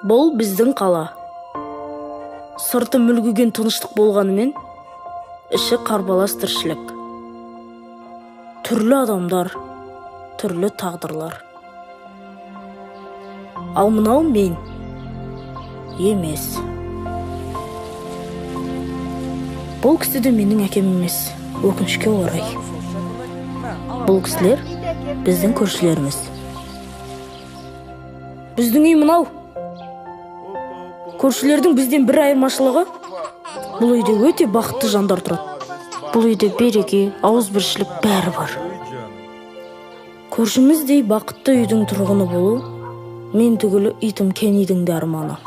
Бұл біздің қала. Сырты мүлгіген тыныштық болғанымен, іші қарбалас тіршілік. Түрлі адамдар, түрлі тағдырлар. Ал мынау мен емес. Бұл кісі де менің әкем емес, өкінішке орай. Бұл кісілер біздің көршілеріміз. Біздің үй мынау. Көршілердің бізден бір айырмашылығы, бұл үйде өте бақытты жандар тұрады. Бұл үйде береке, ауызбіршілік бәрі бар. Көршіміздей бақытты үйдің тұрғыны болу, мен түгілі итім Кеннидің де арманы.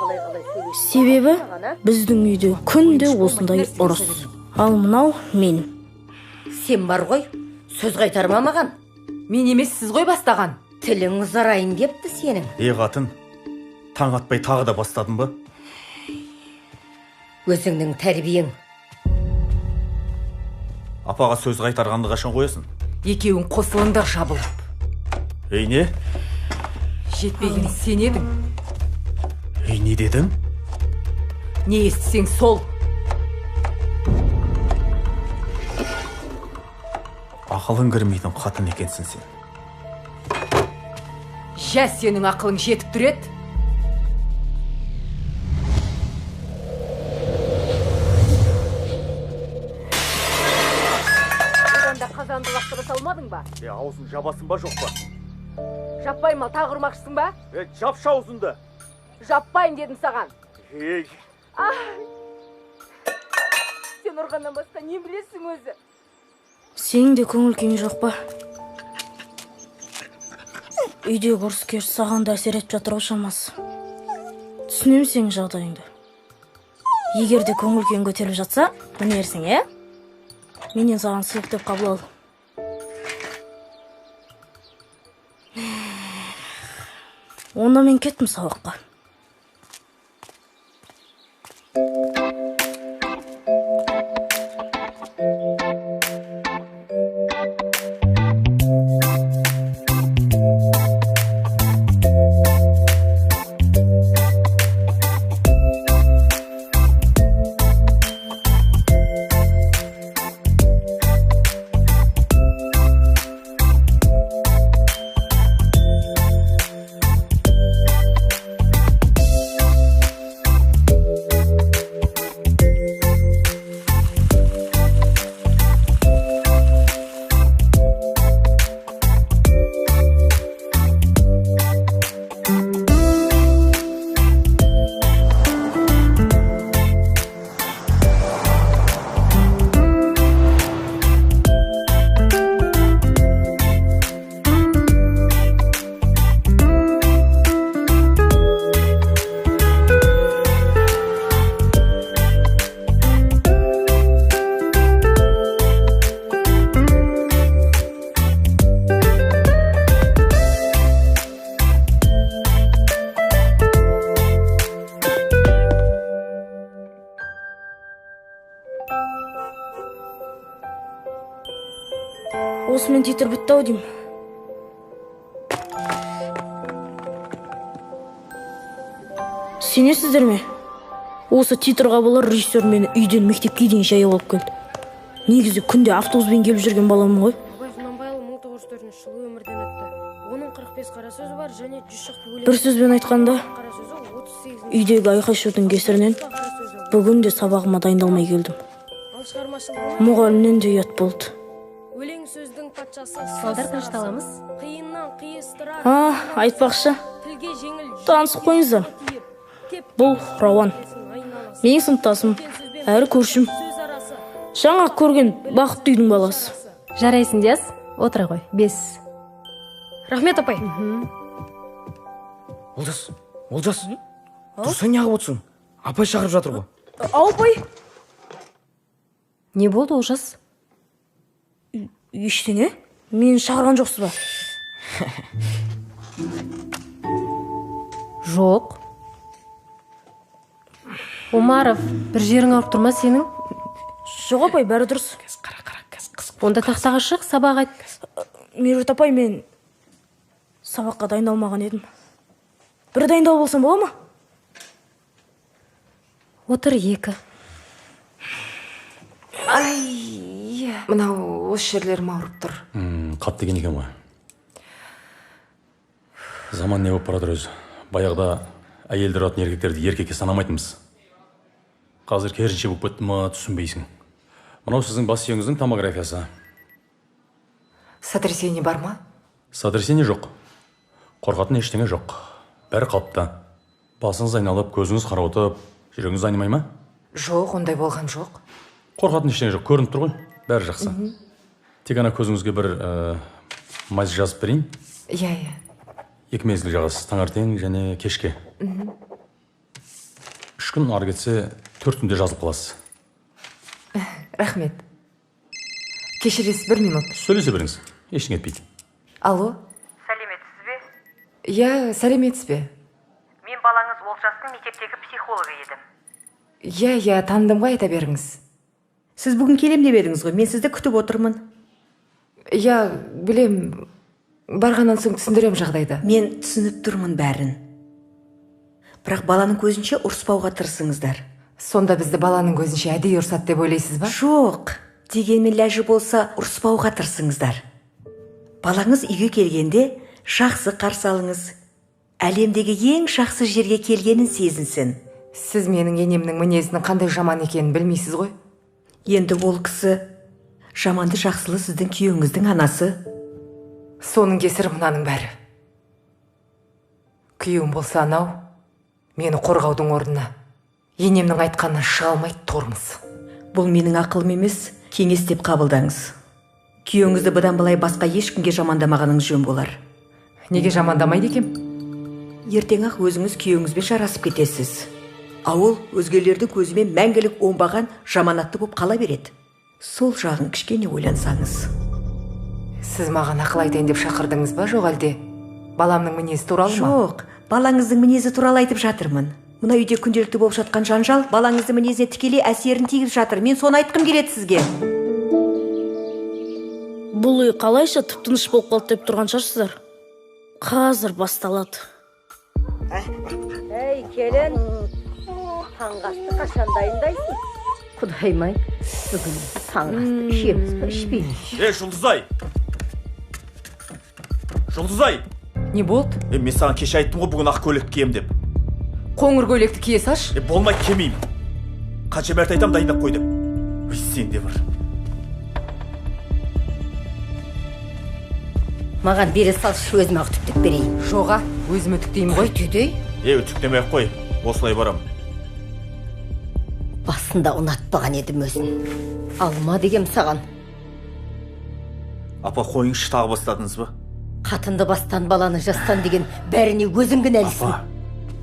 Себебі біздің үйде күнде осындай ұрыс. Ал мынау мен. Сен бар ғой, сөз қайтарма маған. Мен емес, сіз ғой бастаған. Тілің ұзарайын депті сенің. Қатын, таң атпай тағы да бастадың ба? Өзіңнің тәрбиең. Апаға сөз қайтарғанды қашан қоясың? Екеуің қосылыңдар жабылып. Не? Жетпеген сен едің. Не дедің? Не естісең сол. Ақылың кірмейтін қатын екенсің сен. Жә, сенің ақылың жетіп түрет. Онда қазанды лақтыра салмадың ба? Аузын жабасың ба, жоқ па? Жаппайым ал, тағы ұрмақшысың ба? Жапшы аузынды. Жаппайым дедім саған. Ей. Сен ұрғаннан басқа не білесің өзі? Сенің де көңіл күйің жоқ па? Үйде ұрыс-керіс саған да әсер етіп жатыр шамасы. Түсінем сенің жағдайыңды. Егер де көңіл күйің көтеріліп жатса, мінерсің, Менен саған сыйлық деп қабыл ал. Онда мен кеттім сабаққа. Осымен титр бітті ау деймін. Сенесіздер ме? Осы титрға болар режиссер мені үйден мектепке дейін жаяу алып келді. Негізі күнде автобуспен келіп жүрген баламын ғой. Құнанбайұлы 1904 жылы өмірден өтті. Оның 45 қара сөзі бар және 100 шақты өлең. Бір сөзбен айтқанда, Қара сөзі 38. үйдегі айқай-шудың кесірінен бүгін де сабағыма дайындалмай келдім. Ал шығармашылығы Мұғалімнен де ұят болды. өлең сөздің патшасы. Салдар тынышталамыз. Қиыннан қиыстыра. Айтпақшы, Тілге жеңіл. танысып қойыңыздар. Бұл Рауан. Менің сыныптасым, әрі көршім. Сөз арасы. Жаңа көрген бақытты үйдің баласы. Жарайсың Диас, отыра ғой, 5. Рахмет апай. Олжас, тұрсаң неғып отырсың? Апай шақырып жатыр ғой. Апай. Не болды Олжас? Ештеңе? Мені шақырған жоқсыз ба? Жоқ. Омаров, бір жерің ауырып тұрма сенің? Жоқ апай, бәрі дұрыс. Онда тақтаға шық, сабақ айт. Меруерт апай, мен сабаққа дайындалмаған едім. Бір дайындау болсам бола ма? Отыр 2. Ай, мынау осы жерлерім ауырып тұр. Қап деген екен ғой. Заман не болып баратыр өзі. Баяғыда әйелдер ұратын еркектерді еркекке санамайтынбыз. Қазір керісінше болып кетті ма, түсінбейсің. Мынау сіздің бас сүйегіңіздің томографиясы. Сотрясение бар ма? Сотрясение жоқ. Қорқатын ештеңе жоқ. Бәрі қалыпты. Басыңыз айналып, көзіңіз қарауытып, жүрегіңіз айнымай ма? Жоқ, ондай болған жоқ. Қорқатын ештеңе жоқ, көрініп тұр ғой. Бәрі жақсы. Тек ана көзіңізге бір мазь жазып берейін. Иә. 2 мезгіл жағасыз, таңертең және кешке. 3 күн ары кетсе 4 күнде жазылып қаласыз. Рахмет. Кешіресіз 1 минут. Сөйлесе беріңіз, ештеңе етпейді. Алло? Сәлеметсіз бе? Иә, сәлеметсіз бе? Мен балаңыз Олжастың мектептегі психологы едім. Иә, таныдым ғой, айта беріңіз. Сіз бүгін келем деп едіңіз ғой, мен сізді күтіп отырмын. Иә, білем. Барғаннан соң түсіндірем жағдайды. Мен түсініп тұрмын бәрін. Бірақ баланың көзінше ұрыспауға тырысыңыздар. Сонда бізді баланың көзінше әдейі ұрсат деп ойлайсыз ба? Жоқ, дегенмен ләжі болса ұрыспауға тырысыңыздар. Балаңыз үйге келгенде жақсы қарсы алыңыз. Әлемдегі ең жақсы жерге келгенін сезінсін. Сіз менің енемнің мінезінің қандай жаман екенін білмейсіз ғой? Енді ол кісі жаманды жақсылы сіздің күйеуіңіздің анасы. Соның кесірі мынаның бәрі. Күйеуім болса анау, мені қорғаудың орнына енемнің айтқанынан шыға алмайды тұрмыз. Бұл менің ақылым емес, кеңес деп қабылдаңыз. Күйеуіңізді бұдан былай басқа ешкімге жамандамағаныңыз жөн болар. Неге жамандамайды екем? Ертең-ақ өзіңіз күйеуіңізбен жарасып кетесіз. Ауыл өзгелердің көзімен мәңгілік оңбаған жаманатты болып қала береді. Сол жағын кішкене ойлансаңыз. Сіз маған ақыл айтайын деп шақырдыңыз ба, жоқ әлде? Баламның мінезі туралы ма? Жоқ, балаңыздың мінезі туралы айтып жатырмын. Мына үйде күнделікті болып жатқан жанжал балаңыздың мінезіне тікелей әсерін тигізіп жатыр. Мен соны айтқым келеді сізге. Бұл үй қалайша тып-тыныш болып қалды деп тұрған шығарсыздар. Қазір басталады. Ей, келін. Таңғасты қашан дайындайсың? Құдайым-ай, бүгін таңғасты ішеміз бе, ішпейміз. Жұлдызай! Жұлдызай! Не болды? Мен саған кеше айттым ғой бүгін ақ көйлекті кием деп. Қоңыр көйлекті кие саш. Болмайды, кемеймін. Қанша мәрте айтам дайындап қой деп. Ой, сен де бір. Маған бере салшы, өзім ақ түптеп берейін. Жоға, өзім үтіктеймін ғой. Түйдей? Үтіктемей ақ қой, осылай барам. Басында ұнатпаған едім өзін. Алма дегем саған. Апа, қойыңызшы тағы бастадыңыз ба? Қатынды бастан, баланы жастан деген бәріне өзің кінәлісің. Апа,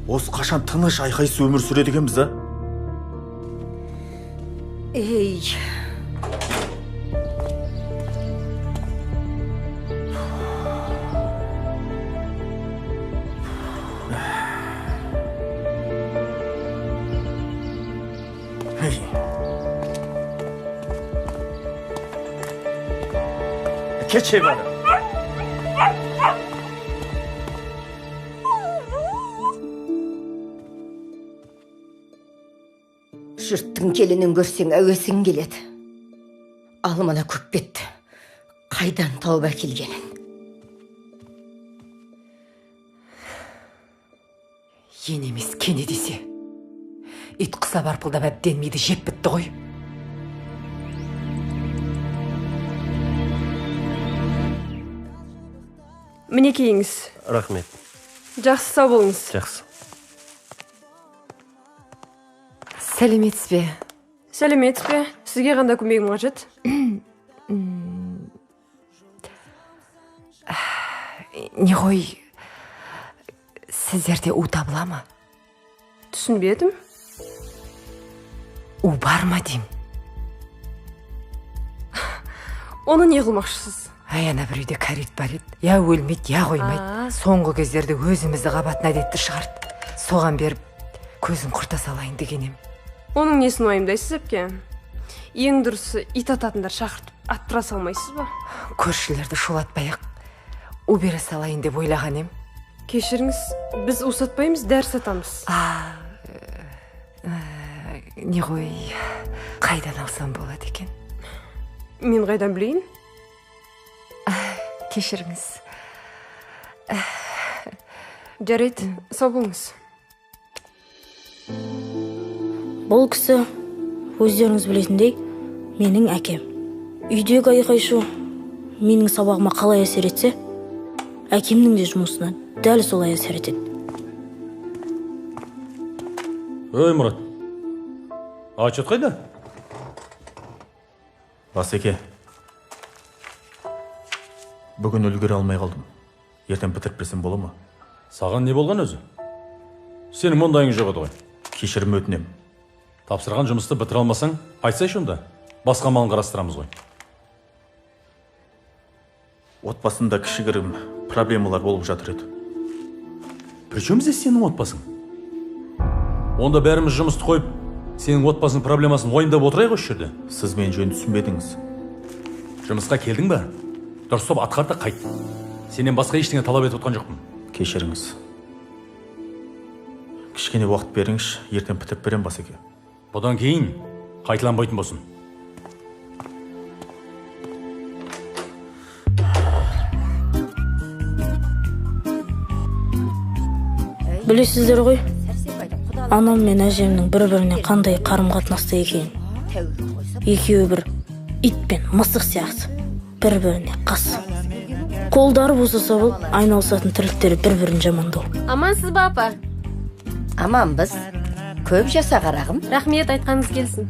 осы қашан тыныш айқайсыз өмір сүреді екенбіз, а? Ей. Keçe bana. Жұрттың келінін көрсең әуесің келеді. Ал мына көкбет қайдан тауып әкелгенін. Ен емес кене десе. Ит құса барпылдап әбден миды жеп бітті ғой. Мінекейіңіз. Рахмет. Жақсы сау болыңыз. Жақсы. Сәлеметсіз бе? Сәлеметсіз бе? Сізге қандай көмегім қажет? Не ғой, сіздерде у табыла ма? Түсінбедім. У бар ма дейм? Оны не қылмақшысыз? Ай, ана бір үйде кәрет бар еді. Я өлмейді, я қоймайды. Соңғы кездерде өзімізді қабатын әдетті шығарды. Соған беріп, көзін құрта салайын дегенем. Оның несін уайымдайсыз әпке? Ең дұрысы ит ататындар шақыртып аттыра салмайсыз ба? Көршілерді шулатпай-ақ у бере салайын деп ойлаған ем. Кешіріңіз, біз у сатпаймыз, дәрі сатамыз. не ғой, қайдан алсам болады екен? Мен қайдан білейін? Кешіріңіз. Жарайды, сау болыңыз. Бұл кісі, өздеріңіз білетіндей, менің әкем. Үйдегі айқай-шу менің сабағыма қалай әсер етсе, әкемнің де жұмысына дәл солай әсер етеді. Өй, Мұрат. Отчет қайда? Басеке. Бүгін үлгере алмай қалдым. Ертең бітіріп берсем бола ма? Саған не болған өзі? Сенің мұндайың жоқ еді ғой. Кешірім өтінем. Тапсырған жұмысты бітіре алмасаң, айтсайшы онда. Басқа малын қарастырамыз ғой. Отбасында кішігірім проблемалар болып жатыр еді. Причем здесь сенің отбасың? Онда бәріміз жұмысты қойып, сенің отбасының проблемасын ойындап отырайық осы жерде. Сіз мен жөн түсінбедіңіз. Жұмысқа келдің бе? Дұрыстап атқарда қайт. Сенен басқа ештеңе талап етіп отқан жоқпын. Кешіріңіз. Кішкене уақыт беріңізші, ертең бітіріп берем, Басеке. Бұдан кейін қайталанбайтын болсын. Білесіздер ғой, анам мен әжемнің бір-біріне қандай қарым-қатынаста екенін. Екеуі бір ит пен мысық сияқты, бір-біріне қас. Қолдары босаса бұл, айналысатын тірліктері бір-бірін жамандау. Амансыз ба, апа? Аманбыз. Көп жаса қарағым. Рахмет, айтқаныңыз келсін.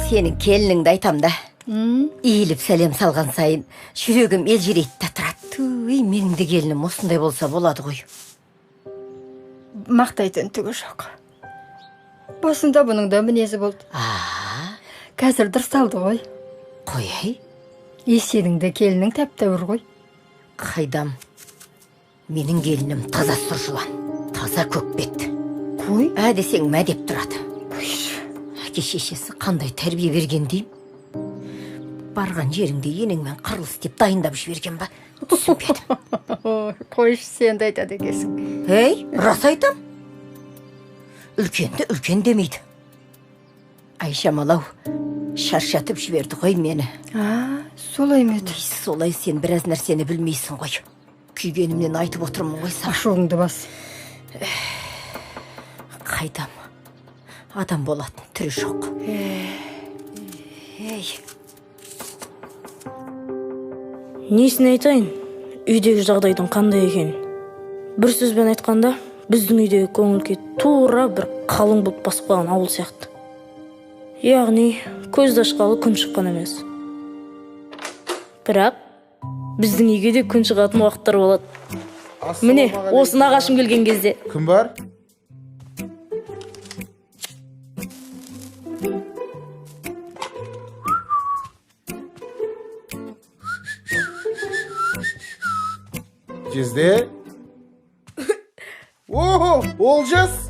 Сенің келініңді айтам да. Иіліп сәлем салған сайын жүрегім елжірейді да тұрады. Туй, менің де келінім осындай болса болады ғой. Мақтайтын түгі жоқ. Басында бұның да мінезі болды. Қазір дұрысталды ғой. Қойай. Сенің де келінің тәп-тәуір ғой. Қайдам. Менің келінім таза сұржуан, таза көкбет. Қой? Десең мәдеп тұрады. Әке шешесі қандай тәрбие берген дейм? Барған жеріңде енеңмен қырылыс деп дайындап жіберген ба? Түсінбедім. Қойшы, сен де айтады екесің. Рас айтам. Үлкенді үлкен демейді. Айшамалау шаршатып жіберді ғой мені. Солай ма еді? Солай, сен біраз нәрсені білмейсің ғой. Күйгенімнен айтып отырмын ғой саған. Ашуыңды бас. Қайдам. Адам болатын түрі жоқ. Несін айтайын, үйдегі жағдайдың қандай екенін. Бір сөзбен айтқанда, біздің үйдегі көңілге тура бір қалың бұлт басып қалған ауыл сияқты. Яғни, көзді ашқалы күн шыққан емес. Бірақ, біздің үйге де күн шығатын уақыттар болады. Міне, осы нағашым келген кезде. Кім бар? Жезде? О, Олжас!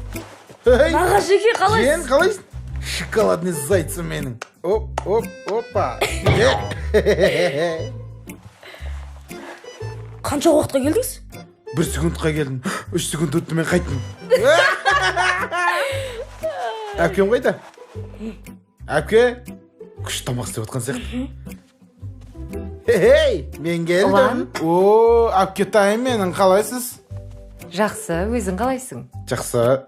Нағашеке, қалайсың? Сен қалайсың? Шоколадный зайцем менің. Опа. Қанша уақытқа келдіңіз? 1 секундқа келдім. 3 секунд өтті, мен қайттым. Әпкем қайда? Әпке, күш тамақ істеп отқан сияқты. Мен келдім. Әпке тайым менің, қалайсыз? Жақсы, өзің қалайсың? Жақсы.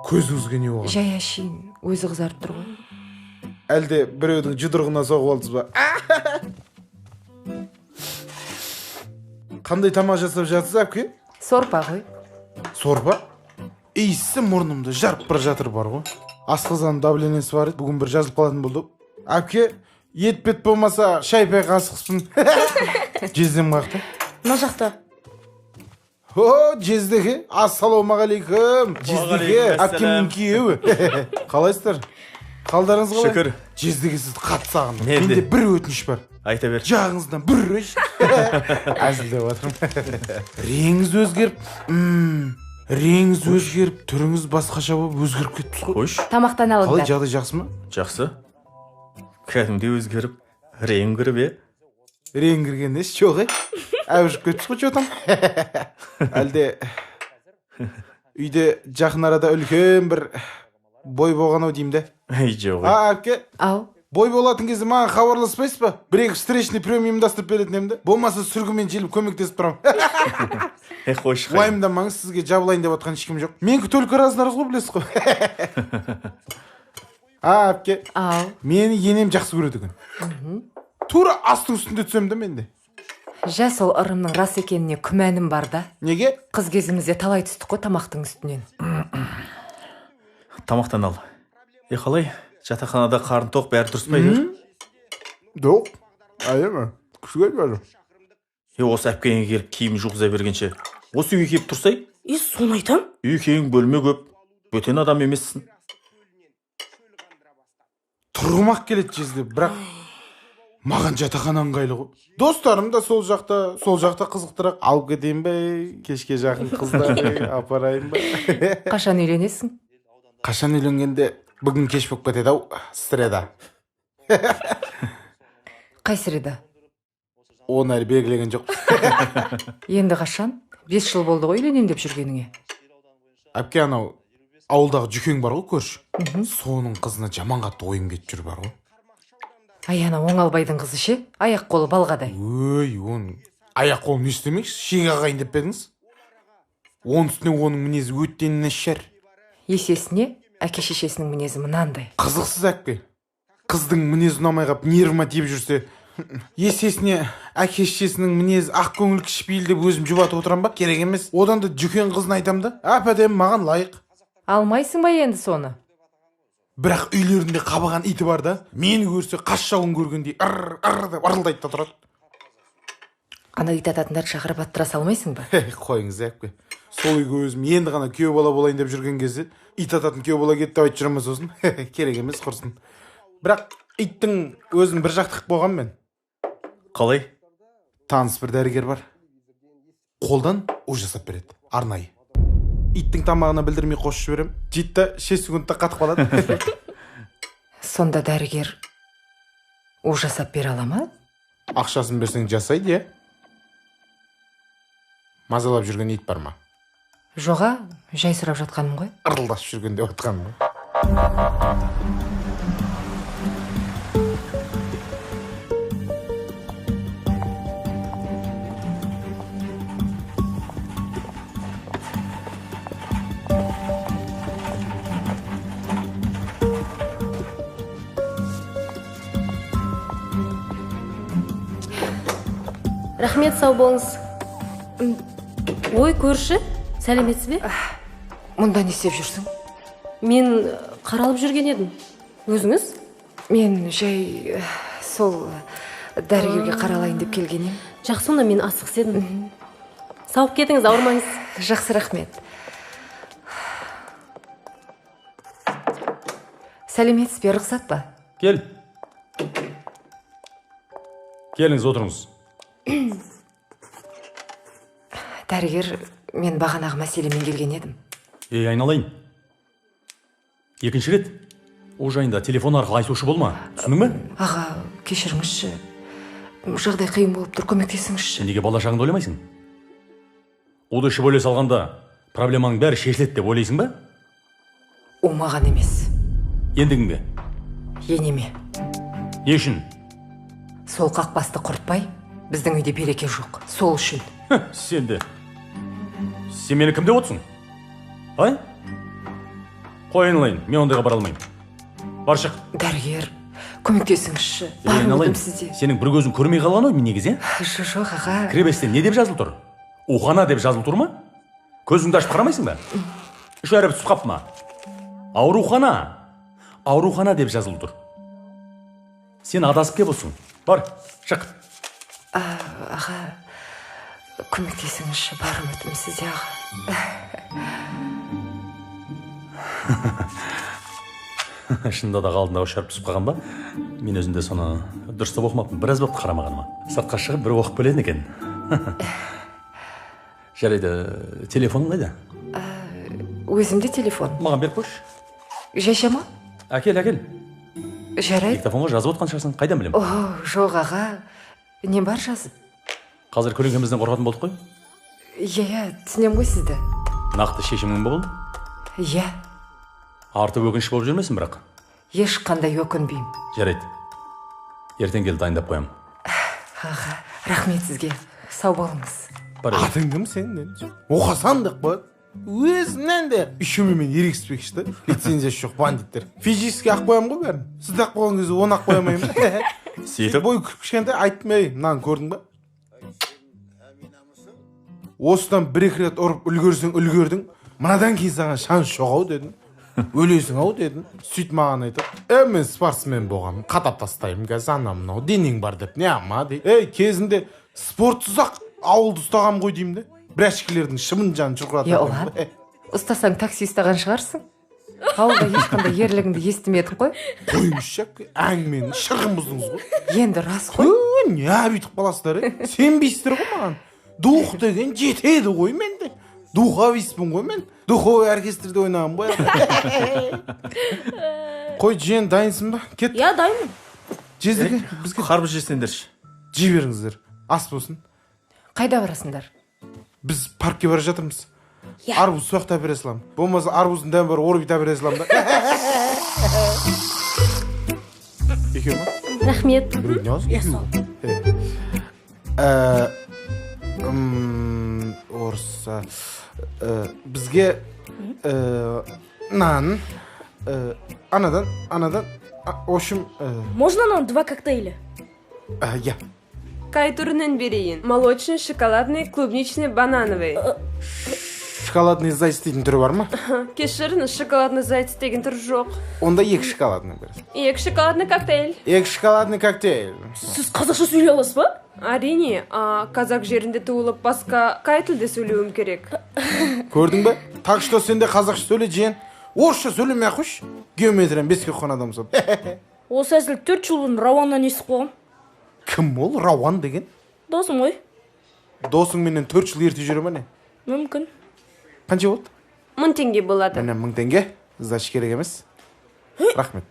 Көзіңізге не болған? Жай әшейін, өзі қызарып тұр ғой. Әлде біреудің жұдырығына соғып алдыңыз ба? Қандай тамақ жасап жатсыз, әпке? Сорпа ғой. Сорпа? Иісі мұрнымды жарып бара жатыр бар ғой. Асқазан давлениесі бар еді, бүгін бір жазылып қалатын болды. Әпке, ет бет болмаса шай-пай қасықпын. Жездем қақта? Мына жақта. Жездеге, ассалаумағалейкум. Жездеге, әпкемнің күйеуі. Қалайсыздар? Қалдарыңыз қалай? Шүкір. Жездеге сізді қатты сағындым. Менде Менде бір өтініш бар. Айта бер. Жағыңыздан бір өш. Әзілдеп отырмын. Реңіз өзгеріп, түріңіз басқаша болып өзгеріп кетті. Қош. Тамақтан алыңдар. Қалай, жағдай жақсы ма? Жақсы. Кәдімде өзгеріп, рең кіріп, Рең кіргенде жоқ, әбішіп кетіпсіз ғой, чотам. Әлде үйде жақын арада үлкен бір бой болған ау деймін де. Жоқ. Әпке. Ау. Бой болатын кезде маған хабарласпайсыз ба? Бір-екі встречный прием ұйымдастырып беретін едім де. Болмаса сүргімен желіп көмектесіп тұрамын. Қойшы. Уайымдамаңыз, сізге жабылайын деп отқан ешкім жоқ. Менікі только разынарыз ғой, білесіз ғой. Әпке. Ау. Мені енем жақсы көреді екен. Тура астың үстінде түсем де менде. Жә, сол ырымның рас екеніне күмәнім бар да. Неге? Қыз кезімізде талай түстік қой тамақтың үстінен. Тамақтан ал. Қалай? Жатақханада қарын тоқ, бәрі дұрыс па еді? Доқ. Айыма. Күшіге айтпады. Осы әпкеңе келіп киім жуғыза бергенше, осы үйге келіп тұрсай? Соны айтам? Үй кең, бөлме көп. Бөтен адам емессің. Тұрғымақ келеді жезде, бірақ маған жатақхана ыңғайлы ғой. Достарым да сол жақта қызықтырақ. Алып кетейін бе, кешке жақын қыздар апарайын ба? Қашан үйленесің? Қашан үйленгенде бүгін кеш болып кетеді ау, среда. Қай среда? Оны әлі белгілеген жоқ. Енді қашан? 5 жыл болды ғой үйленем деп жүргеніңе. Әпке, анау ауылдағы жүкең бар ғой, көрші. Соның қызына жаман қатты ойым кетіп жүр бар ғой. Ай, ана оңалбайдың қызы ше, аяқ қолы балғадай. Өй, оның аяқ қолын не істемекші? Шеге ағайын деп педіңіз? Оның үстіне оның мінезі өттен нәшер. Есесіне әке шешесінің мінезі мынандай. Қызықсыз әпке. Қыздың мінезі ұнамай қап нервыма тиіп жүрсе, есесіне әке шешесінің мінезі ақ көңіл кішіпейіл деп өзім жұбатып отырам ба? Керек емес. Одан да жүкең қызын айтам да. Әп-әдемі маған лайық. Алмайсың ба енді соны? Бірақ үйлерінде қабаған иті бар да, мені көрсе қас жауын көргендей ыр-ыр деп ырылдайды да тұрады. Ана ит ататындарды шақырып аттыра салмайсың ба? Қойыңыз әпке. Сол үйге өзім енді ғана күйеу бала болайын деп жүрген кезде ит ататын күйеу бала кетті деп айтып жүремін сосын. Керек емес, құрсын. Бірақ иттің өзін бір жақтық болған мен. Қалай? Таныс бір дәрігер бар. Қолдан уж жасап береді, арнайы. Иттің тамағына білдірмей қосып жіберем. Житті 6 секундта қатып қалады. Сонда дәрігер уж жасап бере ала ма? Ақшасын берсең жасайды, е? Мазалап жүрген ит бар ма? Жоға, жай сұрап жатқаным ғой. Ырылдасып жүрген деп отқаным ғой. Рахмет, сау болыңыз. Ой, көрші, сәлеметсіз бе? Мұнда не істеп жүрсің? Мен қаралып жүрген едім. Өзіңіз? Мен жай сол дәрігерге қаралайын деп келген едім. Жақсы, онда мен асықсыз едім. Сауып кетіңіз, ауырмаңыз. Жақсы, рахмет. Сәлеметсіз бе, рұқсат па? Кел. Келіңіз, отырыңыз. Дәрігер, мен бағанағы мәселемен келген едім. Айналайын. Екінші рет, о жайында телефон арқылы айтушы болма. Түсінің бе? Аға, кешіріңізші. Жағдай қиын болып тұр, көмектесіңізші. Неге бала шағыңды ойламайсың? Оды ішіп ойлай салғанда проблеманың бәрі шешіледі деп ойлайсың ба? О маған емес. Енді кімге? Енеме. Не үшін? Сол қақпасты құртпай, біздің үйде береке жоқ. Сол үшін. Сен мені кім деп отырсың? Ай? Қой айналайын, мен ондайға бара алмаймын. Бар шық. Дәрігер, көмектесіңізші. Бар өдім сізде. Сенің бір көзің көрмей қалған ой, мен негіз, е? Жоқ, аға. Кіребесте не деп жазылып тұр? Ухана деп жазылып тұр ма? Көзіңді ашып қарамайсың ба? Үш әріп түсіп қапты ма? Аурухана деп жазылып тұр. Сен адасып кеп olsun. Бар, шық. Аға, көмектесіңізші, бар үмітім сізде, аға. Шында да қалдында ұшарып түсіп қалған ба? Мен өзімде соны дұрыстап оқымаппын, біраз бопты қарамағаныма. Сыртқа шығып бір оқып білетін екен. Жарайды, телефоның қайда? Өзімде телефон. Маған беріп қойшы. Жайша ма? Әкел. Жарайды. Диктофонға жазып отқан шығарсың, қайдан білем? Жоқ, аға. Не бар жазып? Қазір көлеңкемізден қорқатын болдық қой? Иә, түсінем ғой сізді. Нақты шешімің болды? Иә. Артып өкініш болып жүрмесін бірақ. Ешқандай өкінбеймін. Жарайды. Ертең кел дайындап қоям. Аға, рахмет сізге. Сау болыңыз. Атың кім сен? Оқасан деп қой. Өзінен де үшеумен ерегіспекші да. Лицензиясы жоқ бандиттер. Физически ақ қоям ғой бәрін. Сізді ақ қойған кезде оны ақ қоямаймын. Сөйтіп бой кішкентай айтмай, мынаны көрдің ба? Осыдан бір-екі рет ұрып үлгерсең үлгердің. Мынадан кейін саған шанс жоқ ау дедің. Өлесің ау дедің. Сөйтіп маған айтады. Мен спортсмен болғанмын. Қатап тастаймын қазір анау денең бар деп. Не ама дейді. Кезінде спортсыз-ақ ауылды ұстағам ғой деймін де. Брәшкелердің шымын жанын шұрқыратады. Ұлан, ұстасаң такси ұстаған шығарсың. Ауылда ешқандай ерлігіңді естімедік қой. Қойыңызшы, әңгіменің шырғын бұздыңыз ғой. Енді рас қой. Не бүйтіп қаласыздар, сенбейсіздер ғой маған. Дух деген жетеді ғой менде. Духовиспін ғой мен. Духовый оркестрде ойнағым ғой. Қой, жиен дайынсың ба? Кет. Я дайынмын. Жездерге, бізге қарбыз жесеңдерші. Жей беріңіздер. Ас болсын. Қайда барасыңдар? Біз паркке бара жатырмыз. Арбуз соқта бере салам. Болмаса арбуздың дәмі бар, орбита бере салам да. Екеу ма? Рахмет. Біреуіне алсын? Я сау. Орса. Бізге нан. Анадан. В общем... Можно нам 2 коктейля? Я. Қай түрінен берейін? Молочный, шоколадный, клубничный, банановый. Шоколадный зайц дейтін түрі бар ма? Кешіріңіз, шоколадный зайц деген түр жоқ. Онда 2 шоколадный бересің. 2 шоколадный коктейль. 2 шоколадный коктейль. Сіз қазақша сөйлей аласыз ба? Әрине, қазақ жерінде туылып басқа қай тілде сөйлеуім керек? Көрдің бе? Так что сен де қазақша сөйле, жиен. Орысша сөйлемей ақ қойшы. Геометрияны 5-ке оқыған адамсың. Осы әзіл 4 жыл бұрын Рауаннан естіп қойғам. Кім ол? Рауан деген? Досым ғой. Досың менен 4 жыл ерте жүре ме не? Мүмкін. Қанша болды? 1000 теңге болады. Міне 1000 теңге. Значит керек емес. Рахмет.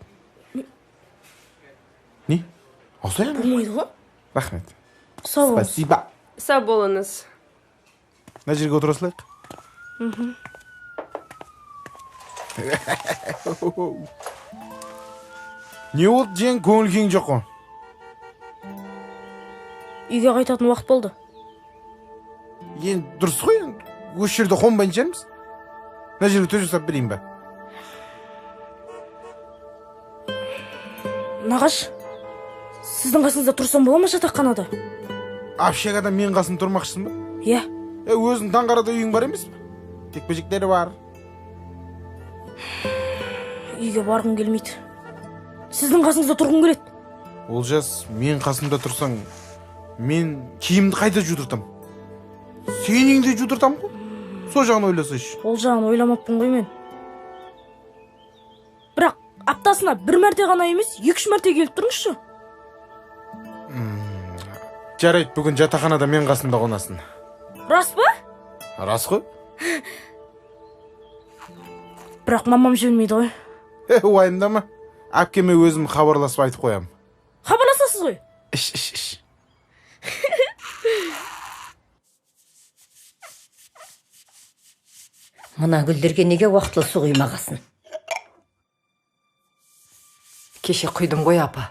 Не? Осылай ма? Болмайды ғой. Рахмет. Сау болыңыз. Спасибо. Сау болыңыз. Мына жерге отыра салайық. Не болды, жең, көңіл күйің жоқ қой? Үйге қайтатын уақыт болды. Енді дұрыс қой, осы жерде қонбайын жерміз. Мына жерге төс жасап берейін ба? Нағаш, сіздің қасыңызда тұрсам бола ма жатақханада? Общагада мен қасым тұрмақшысың ба? Иә. Өзің Таңғарада үйің бар емес пе? Текпежектері бар. Үйге барғым келмейді. Сіздің қасыңызда тұрғым келеді. Олжас, мен қасымда тұрсаң, мен киімді қайда жудыртам? Сеніңді жудыртам ғой? Сол жағын ойласайшы. Ол жағын ойламаппын ғой мен. Бірақ аптасына 1 мәрте ғана емес, 2-3 мәрте келіп тұрыңызшы. Жарайды, бүгін жатақханада мен қасымда қонасың. Рас па? Рас қой. Бірақ мамам жөнмейді ғой. Уайымдама. Әпкеме өзім хабарласып айтып қоям. Хабарласасыз ғой? Іш. Мына гүлдерге неге уақытылы су құймағасын? Кеше құйдым ғой, апа.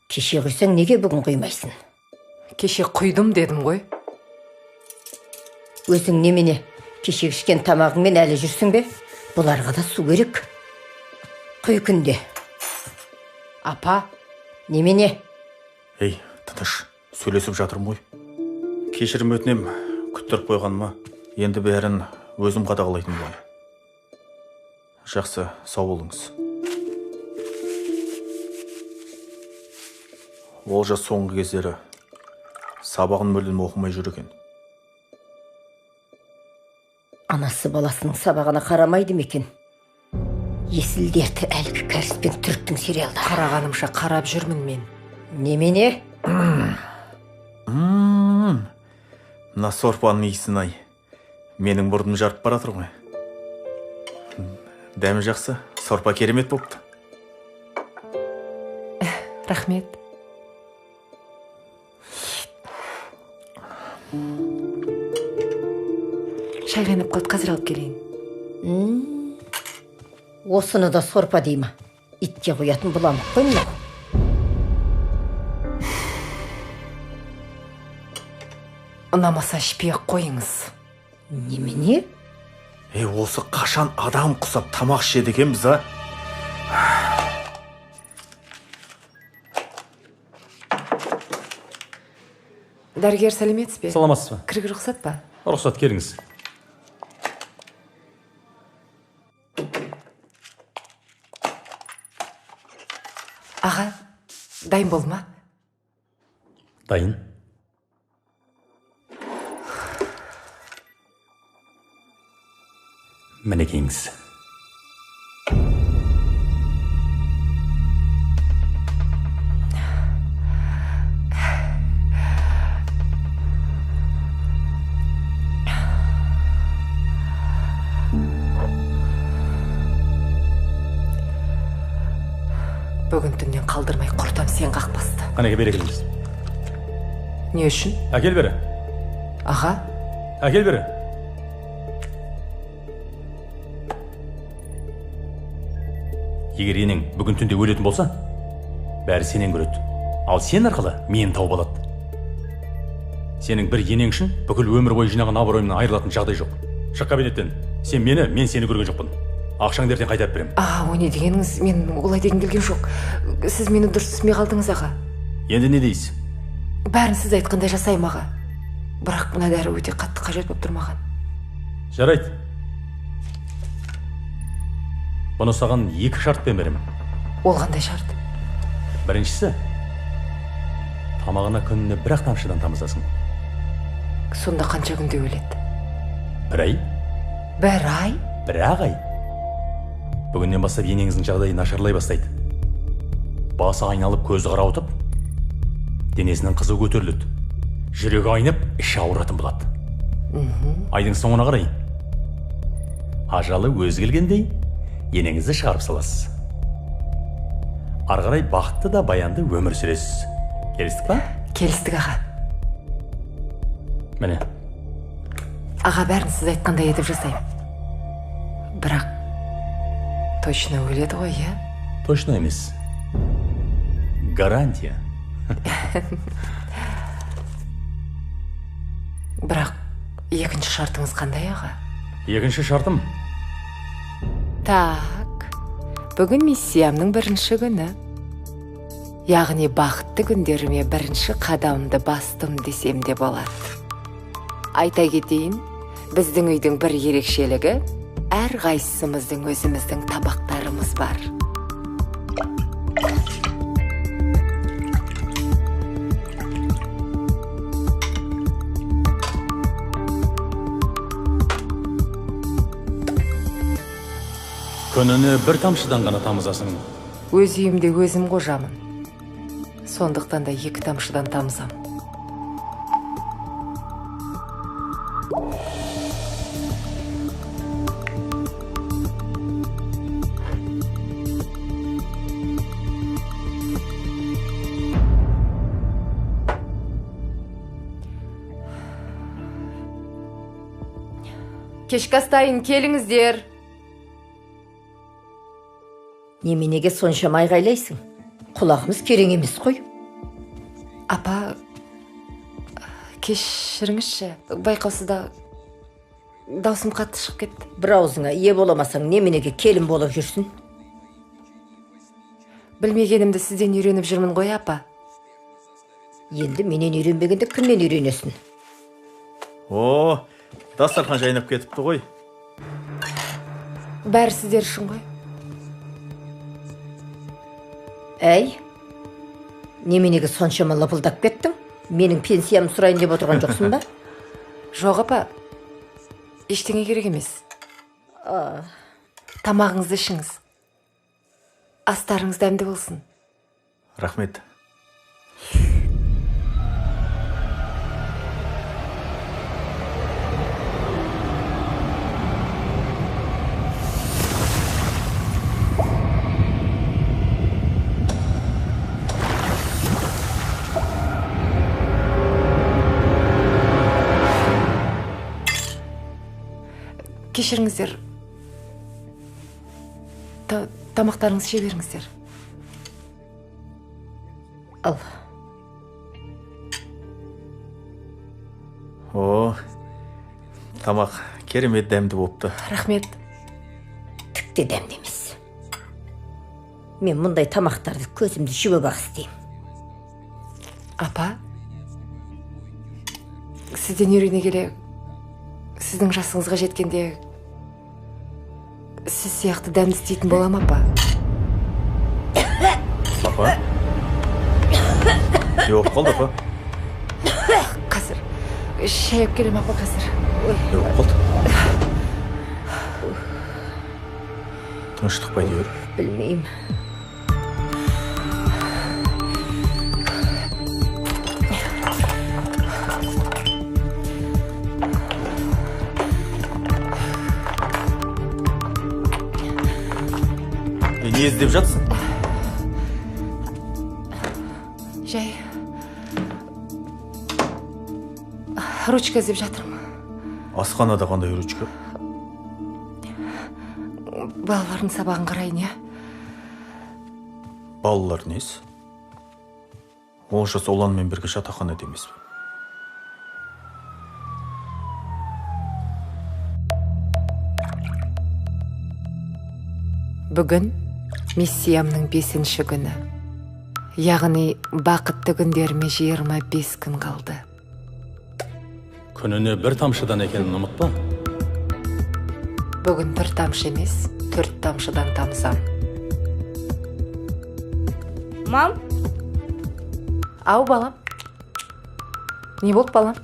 Кеше құйсаң, неге бүгін құймайсың? Кеше құйдым дедім ғой. Өзің немене? Кеше ішкен тамағыңмен әлі жүрсің бе? Бұларға да су керек. Құй күнде. Апа. Немене? Ей, тыныш, сөйлесіп жатырмын ғой. Кешірім өтінем, күттіріп қойғаныма. Енді бәрін өзім қадағалайтын боламын. Жақсы, сау болыңыз. Олжас соңғы кездері сабағын мүлдем оқымай жүр екен. Анасы баласының сабағына қарамайды ма екен? Есіл дерті әлгі кәріс пен түріктің сериалдары. Қарағанымша қарап жүрмін мен. Немене? Мына сорпаның иісін ай. Менің бұрным жарып баратыр ғой. Дәмі жақсы, сорпа керемет болыпты. Рахмет. Шай қайнап қалды, қазір алып келейін. Осыны да сорпа дейма. Итке қоятын бұламық қой мынау. Ұнамаса ішпей-ақ қойыңыз. Немене? Осы қашан адам құсап тамақ ішеді екенбіз, а? Дәрігер сәлеметсіз бе? Саламатсыз ба? Кіруге рұқсат па? Рұқсат, келіңіз. Аға, дайын болма? Дайын. Мінекейіңіз. Бүгін түннен қалдырмай құртам сен қақпасты. Қанеге бере келіңіз. Не үшін? Әкел бері. Аға? Әкел бері. Егер енең бүгін түнде өлетін болса, бәрі сенен көреді. Ал сен арқылы мені тауып алады. Сенің бір енең үшін бүкіл өмір бойы жинаған абыройымнан айырылатын жағдай жоқ. Шық кабинеттен. Сен мені, мен сені көрген жоқпын. Ақшаңды ертең қайтарып беремін. О не дегеніңіз, мен олай деген келген жоқ. Сіз мені дұрыс түсінбей қалдыңыз, аға. Енді не дейсіз? Бәрін сіз айтқандай жасаймын, аға. Бірақ мына дәрі өте қатты қажет болып тұрмаған. Жарайды. Бұны саған 2 шартпен беремін. Ол қандай шарт? Біріншісі, тамағына күніне 1 тамшыдан тамызасың. Сонда қанша күнде өледі? 1 ай. 1 ай? 1 ай. Бүгіннен бастап енеңіздің жағдайы нашарлай бастайды. Басы айналып, көзі қарауытып, денесінің қызу көтеріледі. Жүрегі айнып, іші ауыратын болады. Айдың соңына қарай ажалы өз келгендей енеңізді шығарып саласыз. Ары қарай бақытты да баянды өмір сүресіз. Келістік па? Келістік, аға. Міне. Аға, бәрін сіз айтқандай етіп жасаймын. Бірақ точно өледі ғой, иә? Точно емес. Гарантия. Бірақ екінші шартыңыз қандай, аға? Екінші шартым? Так, бүгін миссиямның 1-ші күні. Яғни бақытты күндеріме 1-ші қадамымды бастым десем де болады. Айта кетейін, біздің үйдің бір ерекшелігі, әр қайсымыздың өзіміздің табақтарымыз бар. Күніне 1 тамшыдан ғана тамызасың. Өз үйімде өзім қожамын. Сондықтан да 2 тамшыдан тамызам. Кешкі астайын, келіңіздер. Неменеге соншама айғайлайсың? Құлағымыз керең емес қой. Апа, кешіріңізші, байқаусызда даусым қатты шығып кетті. Бір аузыңа ие боламасаң, неменеге келін болып жүрсің? Білмегенімді сізден үйреніп жүрмін ғой, апа. Енді менен үйренбегенде кімнен үйренесің? Дастархан жайнап кетіпті ғой. Бәрі сіздер үшін ғой. Әй, неменеге соншама лапылдап кеттің? Менің пенсиямды сұрайын деп отырған жоқсың ба? Жоқ, апа. Ештеңе керек емес. Тамағыңызды ішіңіз. Астарыңыз дәмді болсын. Рахмет. Кешіріңіздер. тамақтарыңызды ше беріңіздер. Ал. О, тамақ керемет дәмді болыпты. Рахмет. Тіпті дәмді емес. Мен мұндай тамақтарды көзімді жұмып ақ істеймін. Апа, сізден үйрене келе, сіздің жасыңызға жеткенде сіз сияқты дәмді істейтін болам, апа. Апа? Не болып қалды, апа? Қазір шай алып келем, апа, қазір. Не болып қалды? Тыныштық па дейір? Білмеймін. Не іздеп жатсың? Жай. Ручка іздеп жатырмын. Асханада қандай ручка? Балалардың сабағын қарайын, я? Балалар несі? Олжас оланмен бірге жатақхана демес бе? Бүгін миссиямның 5-ші күні. Яғни бақытты күндеріме 25 күн қалды. Күніне бір тамшыдан екенін ұмытпа. Бүгін бір тамшы емес, 4 тамшыдан тамсам. Мам? Ау, балам. Не болды, балам?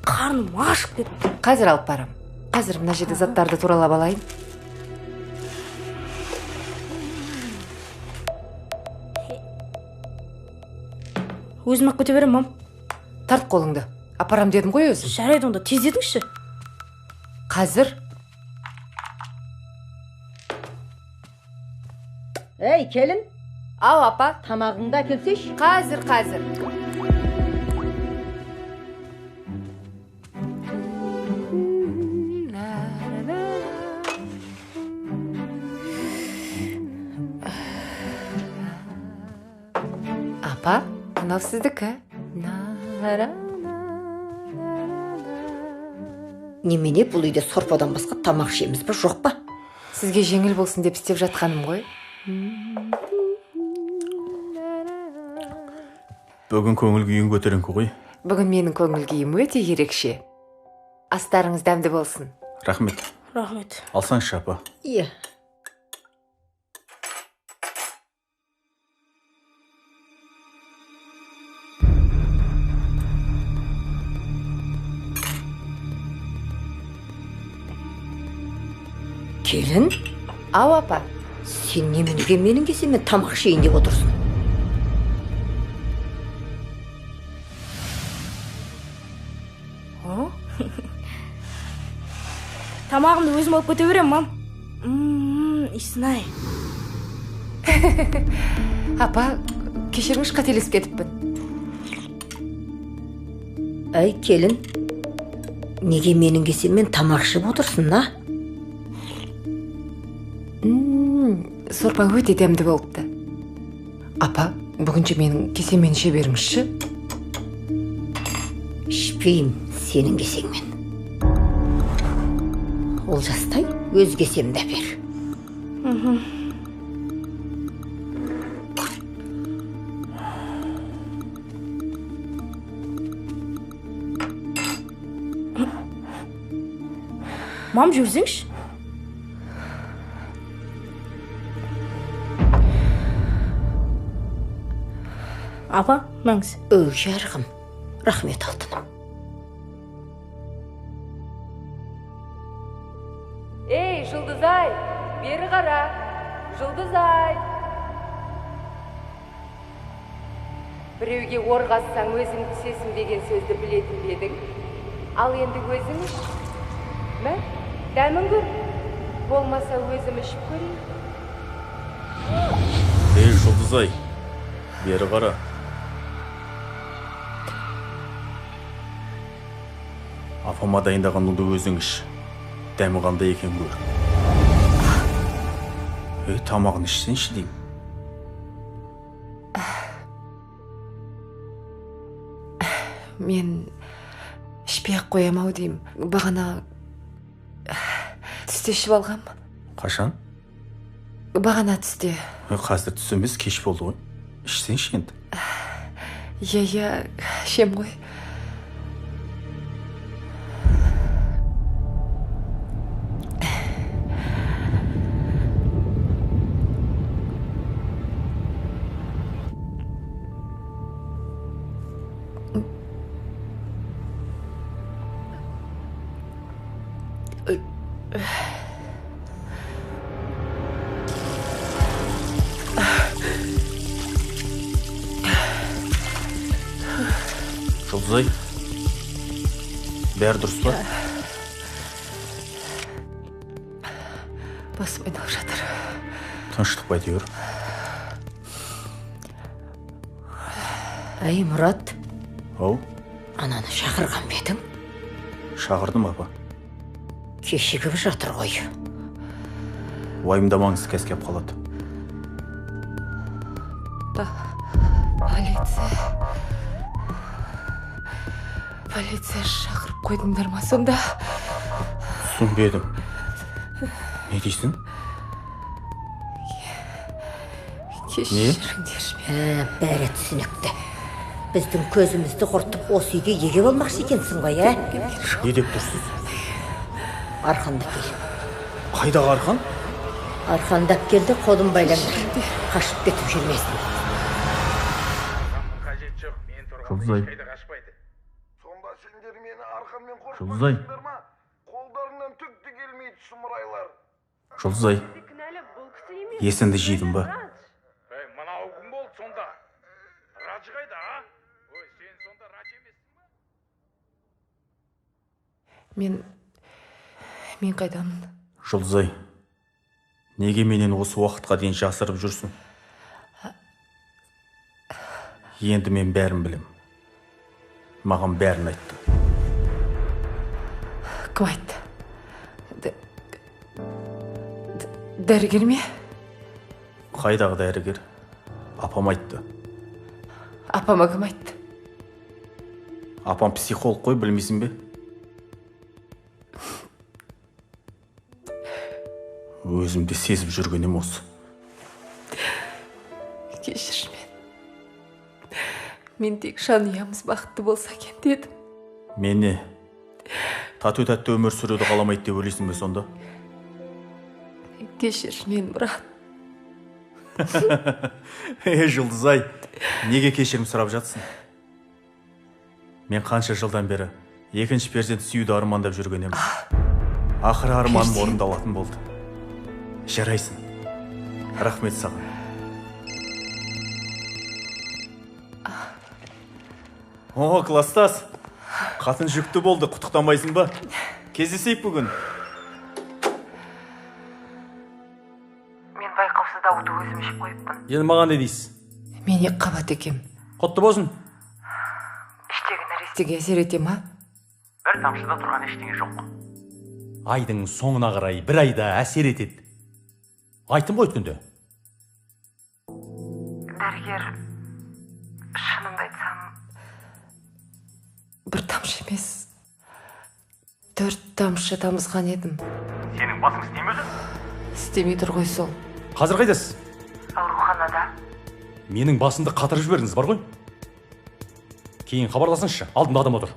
Қарным ашып кетті. Қазір алып барам. Қазір мына жерде заттарды туралап алайын. Өзім ақ көте берем, мам. Тарт қолыңды. Апарам дедім ғой өзім. Жарайды онда, тездетіңізші. Қазір. Ей, келін. Ау, апа. Тамағыңды әкелсейші. Қазір. Апа, мынау сіздікі. Немене, бұл үйде сорпадан басқа тамақ ішеміз бе, жоқ па? Сізге жеңіл болсын деп істеп жатқаным ғой. Бүгін көңіл күйің көтеріңкі ғой. Бүгін менің көңіл күйім өте ерекше. Астарыңыз дәмді болсын. Рахмет. Рахмет. Алсаңшы, апа. Иә. Келін? Ау, апа. Сен неменеге менің кесемен тамақ ішейін деп отырсың? Тамағымды өзім алып көте берем, мам. Исынай. Апа, кешіріңіз, қателесіп кетіппін. Әй, келін. Неге менің кесемен тамақ ішіп отырсың, на? Сорпа өте дәмді болыпты. Апа, бүгінше менің кесемен іше беріңізші. Ішпеймін сенің кесеңмен. Ол жастай өз кесемді бер. Мам, жүрсеңші. Апа, мәңіз. Жарығым, рахмет алтыным. Ей, Жұлдызай, бері қара. Жұлдызай. Біреуге орғассаң өзің түсесің деген сөзді білетін бедің. Ал енді өзің іш. Мә, дәмін көр. Болмаса өзім ішіп көрейін. Ей, Жұлдызай, бері қара. Апама дайындаған ұлды өзің іш. Дәмі қандай екен көр. Тамағын ішсенші деймін. Мен ішпей-ақ қоям-ау деймін. Бағана түсте ішіп алғам. Қашан? Бағана түсте. Қазір түс емес, кеш болды ғой. Ішсенші енді. Иә, ішем ғой. Жұлдызай, бәрі дұрыс па? Басым айналып жатыр. Тыныштық па әйтеуір? Ай, Мұрат. Ау? Ананы шақырған ба едің? Шақырдым, апа. Кешігіп жатыр ғой. Уайымдамаңыз, кәскеп қалады. Полиция шақырып қойдыңдар ма сонда? Түсінбедім. Не дейсің? Кешіріңдер мені. Бәрі түсінікті. Біздің көзімізді құртып осы үйге еге болмақшы екенсің ғой, ә? Не деп тұрсыз? Арқандап кел. Қайдағы арқан? Арқандап келді, қолын байлаңдар. Қашып кетіп жүрмесін. Жұлдызай. Жұлдызай. Жұлдызай. Есіңді жидың ба? Мынау кім болды сонда? Раджы қайда, а? Ой, сен сонда Радж емессің ба? Мен қайдамын? Жұлдызай, неге менен осы уақытқа дейін жасырып жүрсің? Енді мен бәрін білем. Маған бәрін айтты. Кім айтты? Дәрігер ме? Қайдағы дәрігер? Апам айтты. Апама кім айтты? Апам психолог қой, білмейсің бе? Өзімде сезіп жүргенім осы. Кешір мен. Мен тек жанұямыз бақытты болса екен дедім. Мен не? Тату-тәтті өмір сүруді қаламайды деп ойлайсың бе сонда? Кешір мен, Мұрат. Жұлдызай, неге кешірім сұрап жатсың? Мен қанша жылдан бері екінші перзент сүюді армандап жүргенем. Ақыры арманым орындалатын болды. Жарайсың. Рахмет саған. О, класстас. Қатын жүкті болды, құттықтамайсың ба? Кездесейік бүгін. Мен байқаусыз дауды өзім ішіп қойыппын. Енді маған не дейсіз? Мен екі қабат екем. Құтты болсын. Іштегі нәресте Сізге әсер ете ма? бір тамшыда тұрған ештеңе жоқ. Айдың соңына қарай бір айда әсер етеді. Айтым ғой өткенде. Дәрігер, шынымды айтсам, Бір тамшы емес, 4 тамшы тамызған едім. сенің басың істемеді? Істемей тұр ғой сол. Қазір қайдасыз? Ауруханада. Менің басымды қатырып жібердіңіз бар ғой? Кейін хабарласыңызшы, алдымда адам отыр.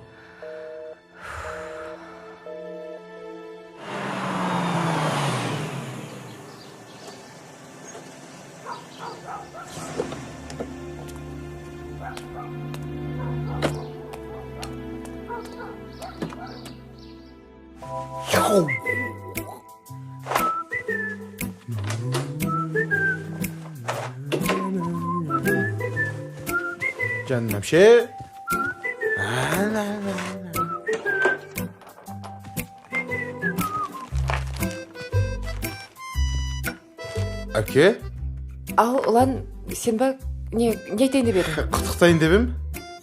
Canım şey. Әке? Ал, ұлан, сен ба, не айтайын деп едің? Құттықтайын деп ем.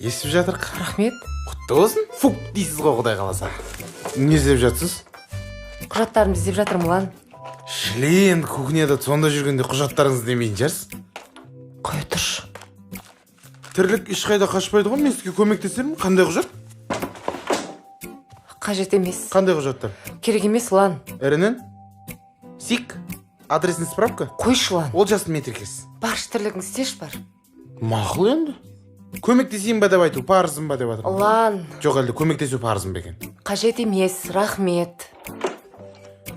Естіп жатыр. Рахмет. Құтты болсын. Фук дейсіз ғой, Құдай қаласа. Не іздеп жатсыз? Құжаттарымды іздеп жатырмын, ұлан. шлен кухняда сонда жүргенде құжаттарыңызды демейін жарсыз. Қой тұршы. Тірлік ешқайда қашпайды ғой, мен сізге көмектесемін. Қандай құжат? Қажет емес. Қандай құжаттар? Керек емес, лан. РНН? СИК? Адресный справка? Қойшы, лан. Олжастың метрикесі. Баршы тірлігін істеш бар. Мақұл енді. Көмектесейін ба деп айту, парызым ба деп атыр. Лан. Жоқ әлде көмектесу парызым бекен. Қажет емес, рахмет.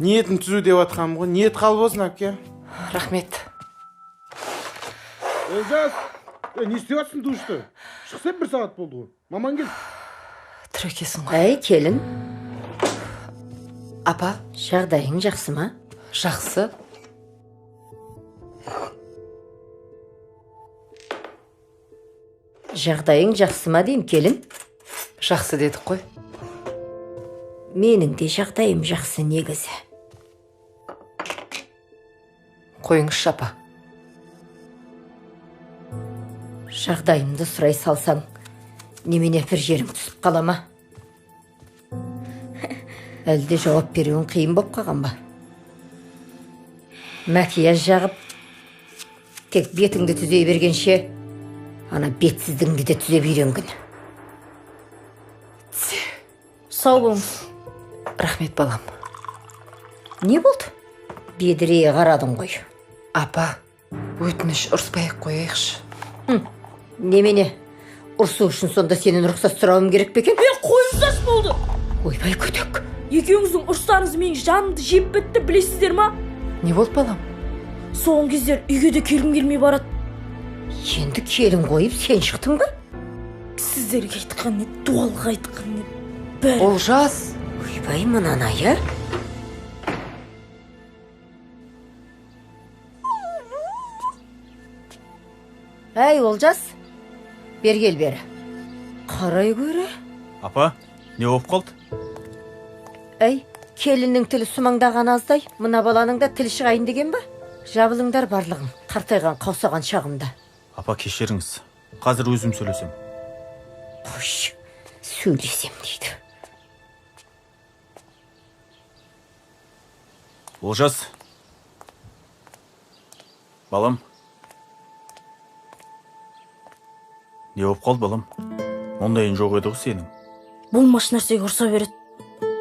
Ниетін түзу деп атқам ғой. Ниет қал болсын, әпке. Рахмет. Олжас, не істеп жатсың душты? Шықсам 1 сағат болды ғой. Маман кел. Түрекесің ғой. Әй, келін. Апа, Жағдайың жақсы ма? жақсы. Жағдайың жақсы ма дейм, келін? Жақсы дедік қой. Менің де жағдайым жақсы негізі. Қойыңызшы, апа. Жағдайымды сұрай салсаң, немене бір жерің түсіп қала ма? Әлде жауап беруің қиын боп қалған ба? Макияж жағып, тек бетіңді түзей бергенше, ана бетсіздігіңді де түзеп үйренгін. Сау болыңыз. Рахмет, балам. Не болды? Бедірее қарадың ғой. Апа, өтініш ұрыспай-ақ қояйықшы. Немене? Ұрсу үшін сонда сенен рұқсат сұрауым керек пе екен? Қойыңыздаршы болды. Ойбай көтек. Екеуіңіздің ұрыстарыңыз менің жанымды жеп бітті, білесіздер ма? Не болды, балам? Соңғы кездер үйге де келгім келмей барады. Енді келін қойып сен шықтың ба? Сіздерге айтқан не, дуалға айтқан не, бәрі. Олжас. Ойбай мынаны ая. Әй, Олжас, бер кел бері. Қарай көрі. Апа, не болып қалды? Әй, келіннің тілі сумаңдаған аздай, мына баланың да тілі шығайын деген ба? Жабылыңдар барлығын, қартайған қаусаған шағымда. Апа, кешіріңіз. Қазір өзім сөйлесем. Қойш, сөйлесем дейді. Олжас. Балам. Не болып қалды, балам? Ондайын жоқ еді ғой сенің. Болмаш нәрсеге ұрса береді.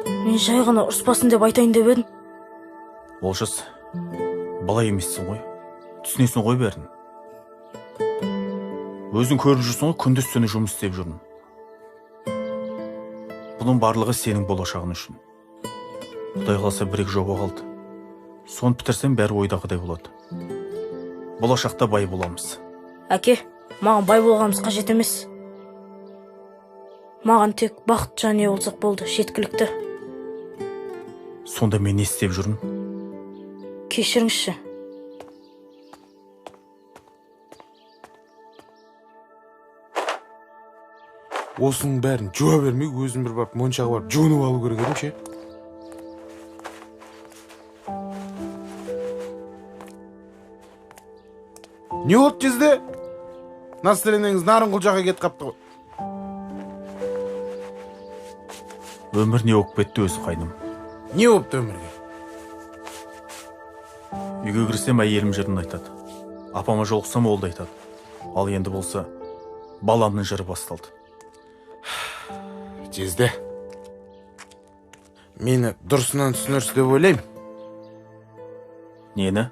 Мен жай ғана ұрыспасын деп айтайын деп едім. Олжас, бала емессің ғой. Түсінесің ғой бәрін. Өзің көріп жүрсің ғой, күндіз түні жұмыс істеп жүрмін. Бұның барлығы сенің болашағың үшін. Құдай қаласа 1-2 жоба қалды. Соны бітірсем бәрі ойдағыдай болады. Болашақта бай боламыз. Әке, маған бай болғанымыз қажет емес. Маған тек бақыт жане болсақ болды, жеткілікті. Сонда мен не істеп жүрмін? Кешіріңізші. Осының бәрін жуа бермей, өзім бір бап моншаға барып жуынып алу керек едім ше. Не болды жезде? Настроениеңіз Нарынқұл жаққа кетіп қапты ғой. Өмір не болып кетті өзі қайным. Не болыпты өмірге? Үйге кірсем әйелім жырын айтады. Апама жолықсам ол да айтады. Ал енді болса, баламның жыры басталды. Жезде, мені дұрысынан түсінерсіз деп ойлаймын. Нені?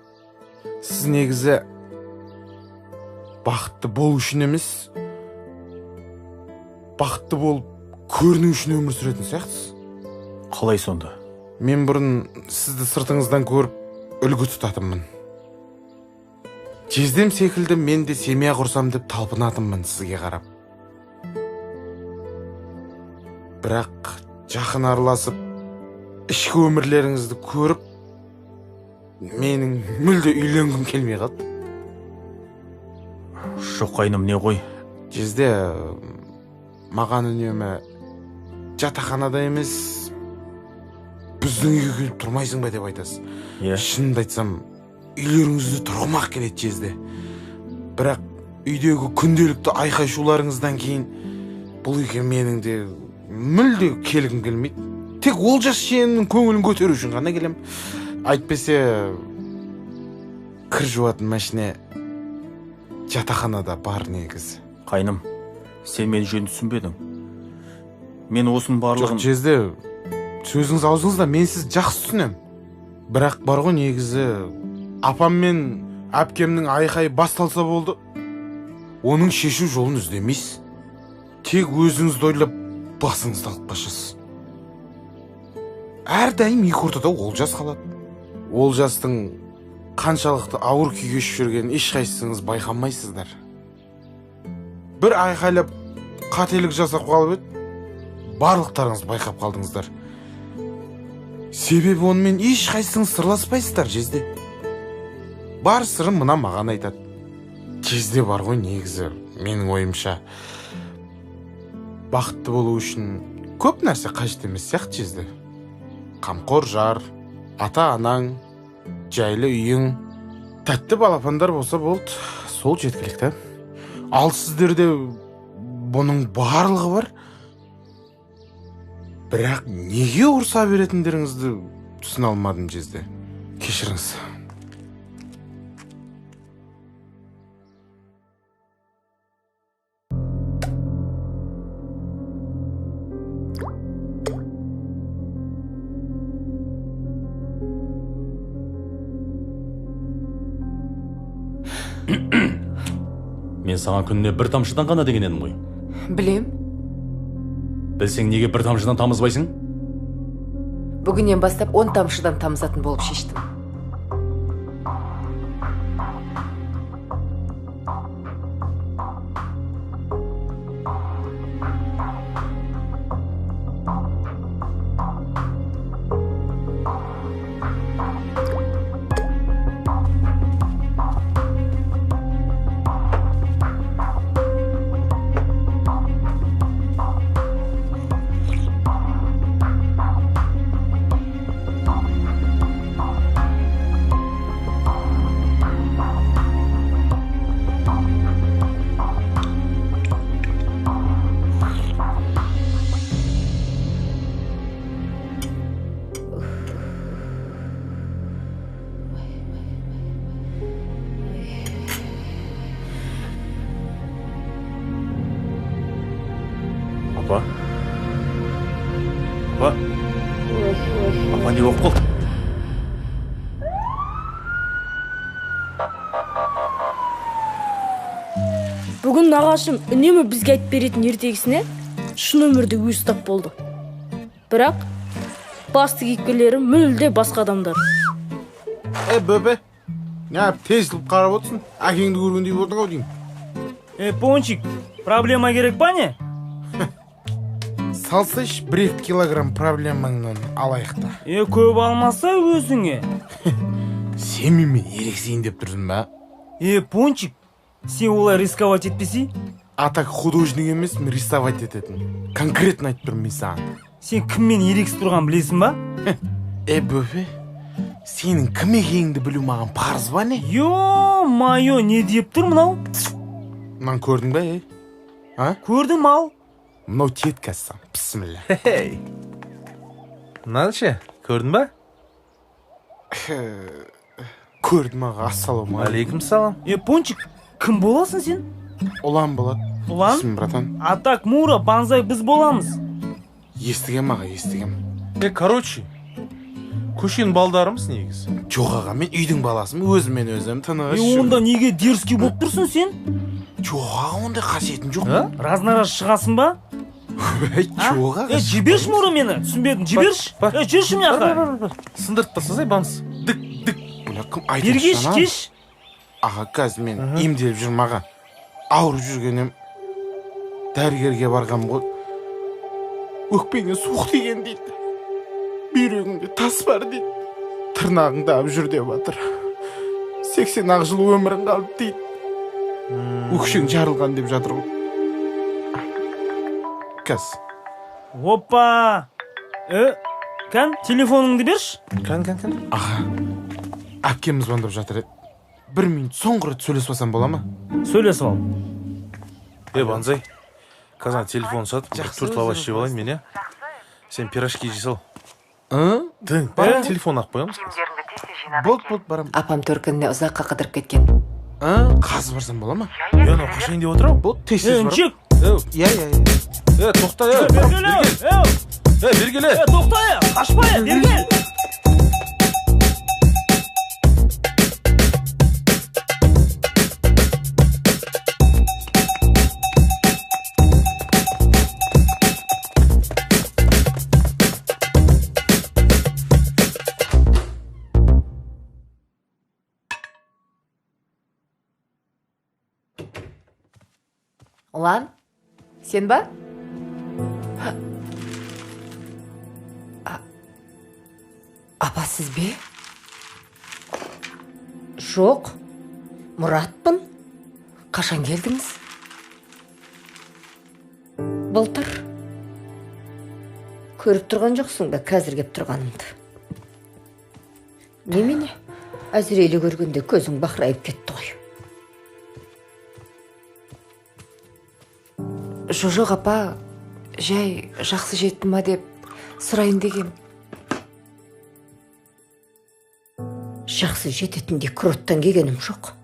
Сіз негізі бақытты болу үшін емес, бақытты болып көріну үшін өмір сүретін сияқтысыз. Қалай сонда? Мен бұрын сізді сыртыңыздан көріп үлгі тұтатынмын. Жездем секілді мен де семья құрсам деп талпынатынмын сізге қарап. Бірақ жақын араласып, ішкі өмірлеріңізді көріп, менің мүлде үйленгім келмей қалды. Жоқ қайным, не ғой? Жезде, маған үнемі жатақханада емес, біздің үйге келіп тұрмайсың ба деп айтасыз. Шынымды айтсам, үйлеріңізді тұрғымақ келеді жезде. Бірақ үйдегі күнделікті айқай-шуларыңыздан кейін бұл үйге менің де мүлде келгім келмейді. Тек Олжас жиеннің көңілін көтеру үшін ғана келем. Айтпесе кір жуатын машина жатақханада бар негізі. Қайным, сен мені жөн түсінбедің. Мен осының барлығын... Жоқ, жезде, сөзіңіз аузыңызда мен сіз жақсы түсінем. Бірақ бар ғой негізі, апам мен әпкемнің айқайы басталса болды, оның шешу жолын іздемейсіз. Тек өзіңізді ойлап басыңызды алып қашасыз. Әрдайым екі ортада Олжас қалады. Олжастың қаншалықты ауыр күй кешіп жүргенін ешқайсыңыз байқамайсыздар. Бір айқайлап қателік жасап қалып еді, барлықтарыңыз байқап қалдыңыздар. Себебі онымен ешқайсыңыз сырласпайсыздар, жезде. Бар сырын мына маған айтады. Жезде бар ғой негізі, менің ойымша. Бақытты болу үшін көп нәрсе қажет емес сияқты, жезде. Қамқор жар, ата-анаң, жайлы үйің, тәтті балапандар болса болды, сол жеткілікті. Ал сіздерде бұның барлығы бар. Бірақ неге ұрса беретіндеріңізді түсіне алмадым, жезде. Кешіріңіз. Мен саған күніне бір тамшыдан ғана деген едім ғой. Білем. Білсең неге бір тамшыдан тамызбайсың? Бүгіннен бастап 10 тамшыдан тамызатын болып шештім. Апа, не болып қалды? Бүгін нағашым үнемі бізге айтып беретін ертегісіне шын өмірде өз тап болды. Бірақ басты кейіпкерлері мүлде басқа адамдар. Бөбе, не тезіліп қарап отырсың? Әкеңді көргендей болдың ау деймін. Пончик, проблема керек па не? Салсайш 1-2 килограмм проблемаңнан алайықта. Көп алмаса өзіңе. Сен мен ерексейін деп тұрсың ба? Пончик, сен олай рисковать етпесей? А так художник емес, мен рисковать ететін. Конкретно айтып тұрмын мен саған. Сен кіммен ерекс тұрған білесің ба? Бөбе, сенің кім екеніңді білу маған парыз ба не? Майо, не деп тұр мынау? Мынаны көрдің ба, Көрдім ал. Мынау теткасы, бісміллә. Мынаны ше, көрдің ба? Көрдім аға, ассалаумағалейкум. Салам. Пончик, кім боласың сен? Ұлан болады. Ұлан? Бісмін, братан. Атак, Мура, Банзай біз боламыз. Естігем аға, естігем. Короче, көшенің балдарымыз негізі? Жоқ аға, мен үйдің баласымын, өзімен өзім тыныш. Онда неге дерзкий болып тұрсың сен? Жоқ аға, ондай қасиетім жоқ. Раз-на-раз шығасың ба? Жоқ аға. Жіберші Мура мені, түсінбедім, жіберші. Жүрші мен аға. Сындырып тастасай, банс. Дік. Бұна кім айтып шана? Кеш. Аға, қазір мен емделіп жүрмін аға. Ауырып жүргенім, дәрігерге барғам ғой. Өкпеңе суық деген дейді. Бүйрегіңде тас бар дейді. Тырнағыңды ап жүр деп жатыр. 80 жыл өмірің қалды дейді. Өкшең жарылған деп жатыр ғой. Кәз. Опа! Кән, телефоныңды берші. Кән. Аға, әпкеміз звондап жатыр еді. 1 минут соңғы рет сөйлесіп алсам бола ма? Сөйлесіп ал. Банзай, қазір телефон сатып, 4 лаваш жеп алайын мен, Сен пирожки жей сал. Бар телефон ақ қоямыз. машинада Болды, барам. Апам төркініне ұзаққа қыдырып кеткен. Қазір барсам бола ма? Анау қашан деп отыр ау? Болды, тез барам. Нчек. Иә. Тоқта, бергеле. Тоқта, қашпай, бергел. Ұлан, сен ба? Апа, сіз бе? Жоқ, Мұратпын. Қашан келдіңіз? Былтыр. Көріп тұрған жоқсың ба, қазір кеп тұрғанымды. Немене? Әзірейлі көргенде көзің бақырайып кетті ғой. Жоқ, апа, жай жақсы жетті ма деп сұрайын деген. Жақсы жететінде күроттан кегенім жоқ.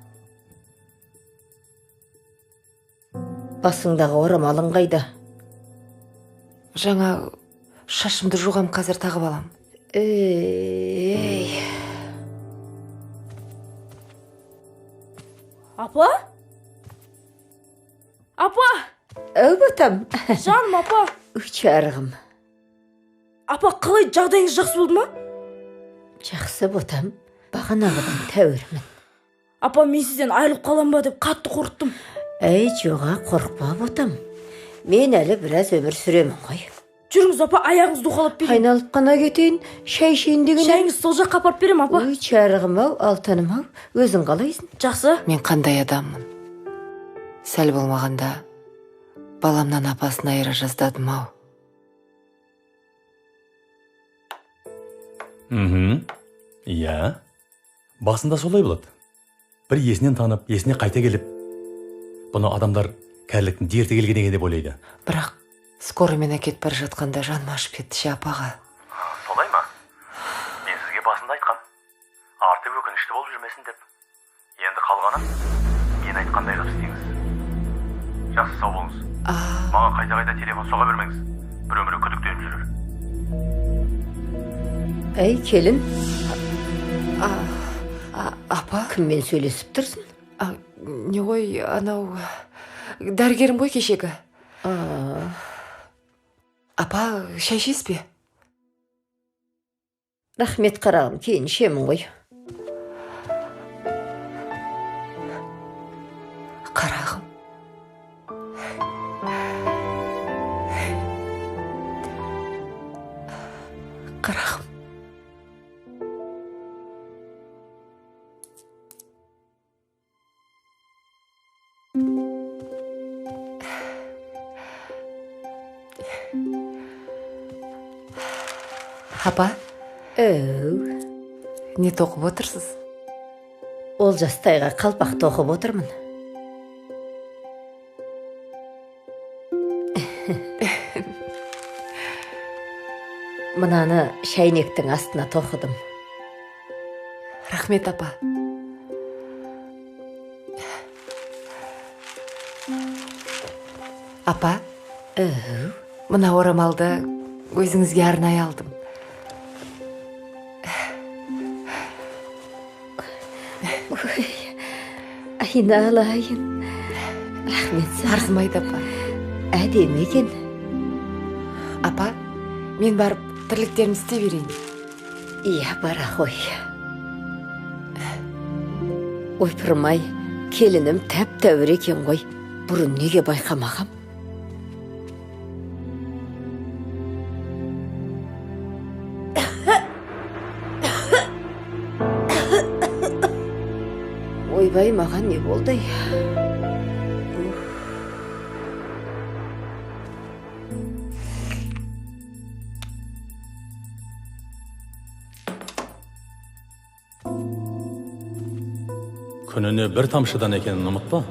Басыңдағы орамалың қайда? Жаңа шашымды жуғам, қазір тағып алам. Апа? Апа? Ботам. Жаным, апа. Үчарығым. Апа, қалай, жағдайыңыз жақсы болды ма? Жақсы, ботам. Бағанағыдан тәуірмін. Апа, мен сізден айырылып қалам ба деп қатты қорықтым. Жоға, қорықпа, ботам. Мен әлі біраз өмір сүремін ғой. Жүріңіз, апа, аяғыңызды уқалап берейін. Айналып қана кетейін, шай ішейін деген. Шайыңыз сол жаққа апарып берем, апа. Чарығым-ау, алтыным-ау, өзің қалайсың? Жақсы. Мен қандай адаммын? Сәл болмағанда баламнан апасын айыра жаздадым-ау. Иә. Басында солай болады. Бір есінен танып, есіне қайта келіп, бұны адамдар кәріліктің дерті келгенеге деп ойлайды. Бірақ скорыймен әкетіп бара жатқанда жаным ашып кетті ше, апаға. Солай ма? Мен сізге басында айтқам. Арты өкінішті болып жүрмесін деп. Енді қалғаны мен айтқандай қып істеңіз. Жақсы, сау болыңыз. Маған қайта-қайта телефон соға бермеңіз. Бір-өмірі күдіктеніп жүрер. Келін. Апа? Кіммен сөйлесіп тұрсың? Не ғой, анау... Дәргерім ғой кешегі. Апа, шай ішесіз бе? Рахмет, қарағым, кейін ішемін ғой. Қарағым. Қарағым. Апа? Не тоқып отырсыз? Ол жастайға қалпақ тоқып отырмын. Мынаны шайнектің астына тоқыдым. Рахмет, апа. Апа? Мына орамалды өзіңізге арнай алдым. Айналайын. Рахмет саған. Арзымайды, апа. Әдемі екен. Апа, мен барып тірліктерімді істей берейін. Иә, бара ғой. Ойпырмай, келінім тәп-тәуір екен ғой. Бұрын неге байқамағам? Ойбай, маған не болды? Күніне бір тамшыдан екенін ұмытпа.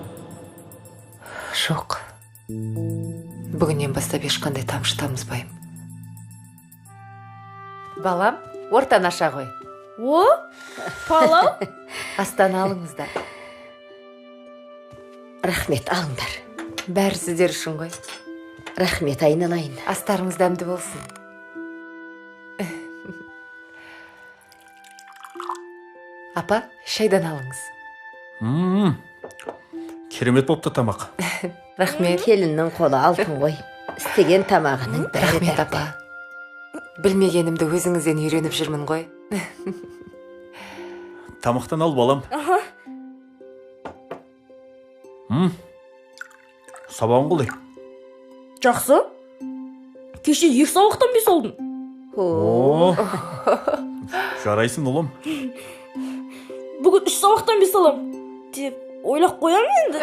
Жоқ. Бүгіннен бастап ешқандай тамшы тамызбайым. Балам, ортан аша ғой. О, палау? Астан алыңыздар. Рахмет, алыңдар. Бәрі сіздер үшін ғой. Рахмет, айналайын. Астарыңыз дәмді болсын. Апа, шайдан алыңыз. Керемет бопты тамақ. Рахмет. Келіннің қолы алтын ғой. Істеген тамағының бәрі Рахмет, апа. Білмегенімді өзіңізден үйреніп жүрмін ғой. Тамақтан ал, балам. Сабағың қалай? Жақсы. Кеше 2 сабақтан 5 алдым. О, жарайсың, ұлым. Бүгін 3 сабақтан 5 алам деп ойлап қоямын енді.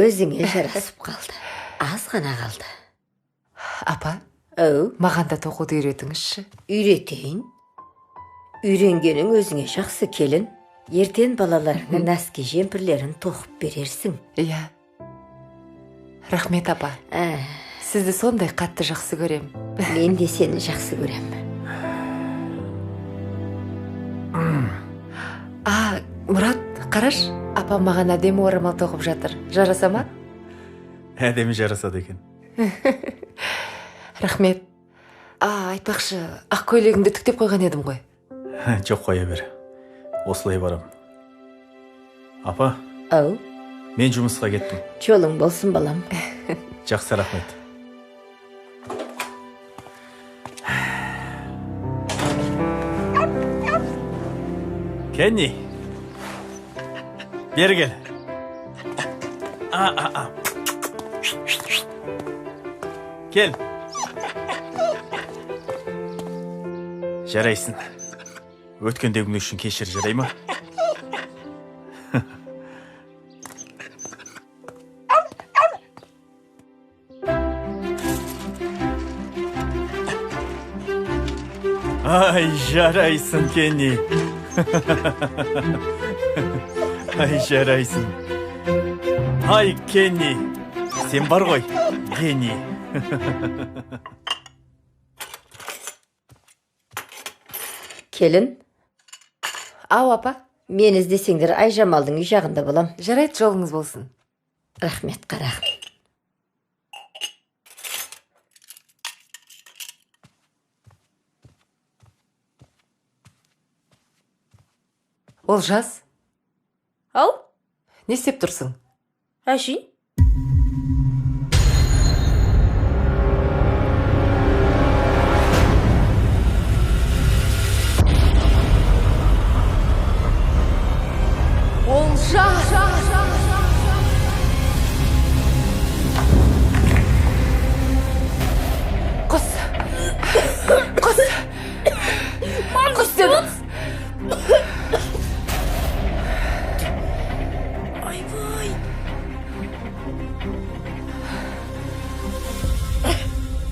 Өзіңе жарасып қалды. Аз ғана қалды. Апа, маған да тоқуды үйретіңізші. Үйретейін. Үйренгенің өзіңе жақсы, келін. Ертең балаларыңа нәски жемпірлерін тоқып берерсің. Иә. Рахмет, апа. Сізді сондай қатты жақсы көрем. Мен де сені жақсы көрем. Мұрат, қараш, апам маған әдемі орамал тоқып жатыр. Жараса ма? Әдемі жарасады екен. Рахмет. Айтпақшы, ақ көйлегіңді түктеп қойған едім ғой. Жоқ, қоя бер. Осылай барам. Апа. Мен жұмысқа кеттім. Жолың болсын, балам. Жақсы, рахмет. Кенни. Бері кел. Кел. Жарайсың. Өткендегің үшін кешір, жарай ма? Ай, жарайсың, Кенни. Ай, жарайсың. Ай, Кенни. Сен бар ғой, гений. Келін. Ау, апа. Мен іздесеңдер Айжамалдың үй жағында болам. Жарайды, жолыңыз болсын. Рахмет, қарағым. Олжас. Ау? Не істеп тұрсың? Әшейін. Олжас! Құс! Құс! Құс дедім! Айбай!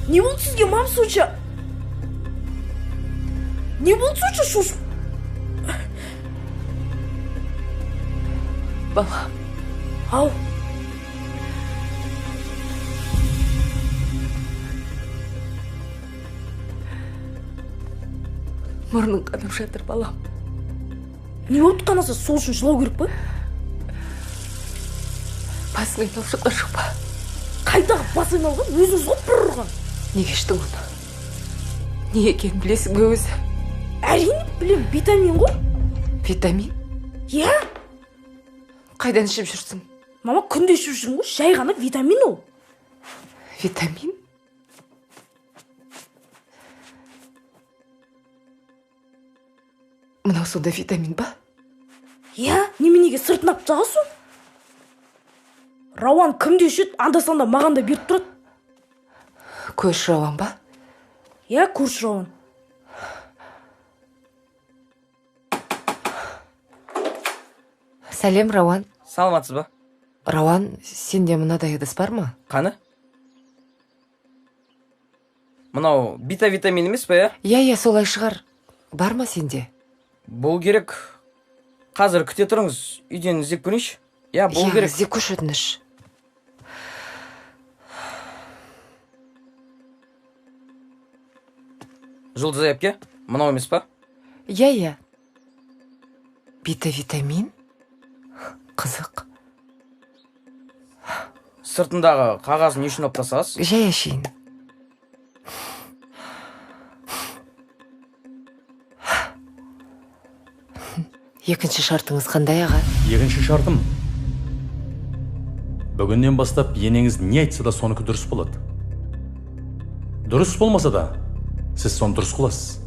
Не болды сізге, мам случай? Не болды случай, шуш? Балам. Ау. Мұрның қанып жатыр, балам. Не болды қанаса, сол үшін жылау керек па? Басың айналып жатқан жоқ па? Қайдағы бас айналған? Өзіңіз ғой бір ұрған. Неге іштің оны? Не екенін білесің бе өзі? Әрине білем, витамин ғой. Витамин? Иә. Қайдан ішіп жүрсің? Мама, күнде ішіп жүрмін ғой, жай ғана витамин ол. Витамин? Мынау сонда витамин ба? Иә, неменеге сыртынап жағасың? Рауан кімде ішеді, анда-санда маған да беріп тұрады. Көрші Рауан ба? Иә, көрші Рауан. Сәлем, Рауан. Саламатсыз ба? Рауан, сенде мынадай ыдыс бар ма? Қаны? Мынау витамин емес па, иә? Иә, солай шығар. Бар ма сенде? Бұл керек. Қазір күте тұрыңыз, үйден іздеп көрейінші. Иә, бұл керек. Іздеп көрші өтініш. Жұлдыз әпке, мынау емес па? Иә. Витамин? Қызық. Сыртындағы қағазын не үшін алып тастағансыз? Жай ашайын. Екінші шартыңыз қандай, аға? Екінші шартым. Бүгіннен бастап енеңіз не айтса да соныкі дұрыс болады. Дұрыс болмаса да, сіз соны дұрыс қыласыз.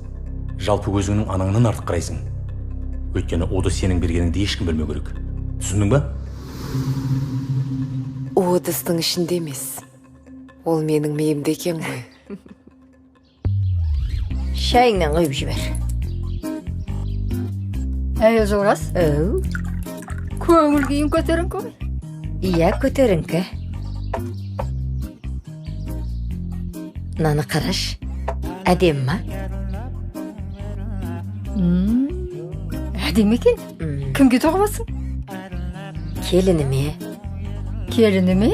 Жалпы өзіңнің анаңнан артық қарайсың. Өйткені оды сенің бергеніңді ешкім білмеу керек. Түсіндің ба? О ыдыстың ішінде емес. Ол менің миымда екен ғой. Шайыңнан құйып жібер. Әйел жолғас? Көңіл күйін көтеріңкі ғой? Иә, көтеріңкі. Наны қараш. Әдем ма? Әдем екен? Кімге тоғыбасың? Келініме. Келініме?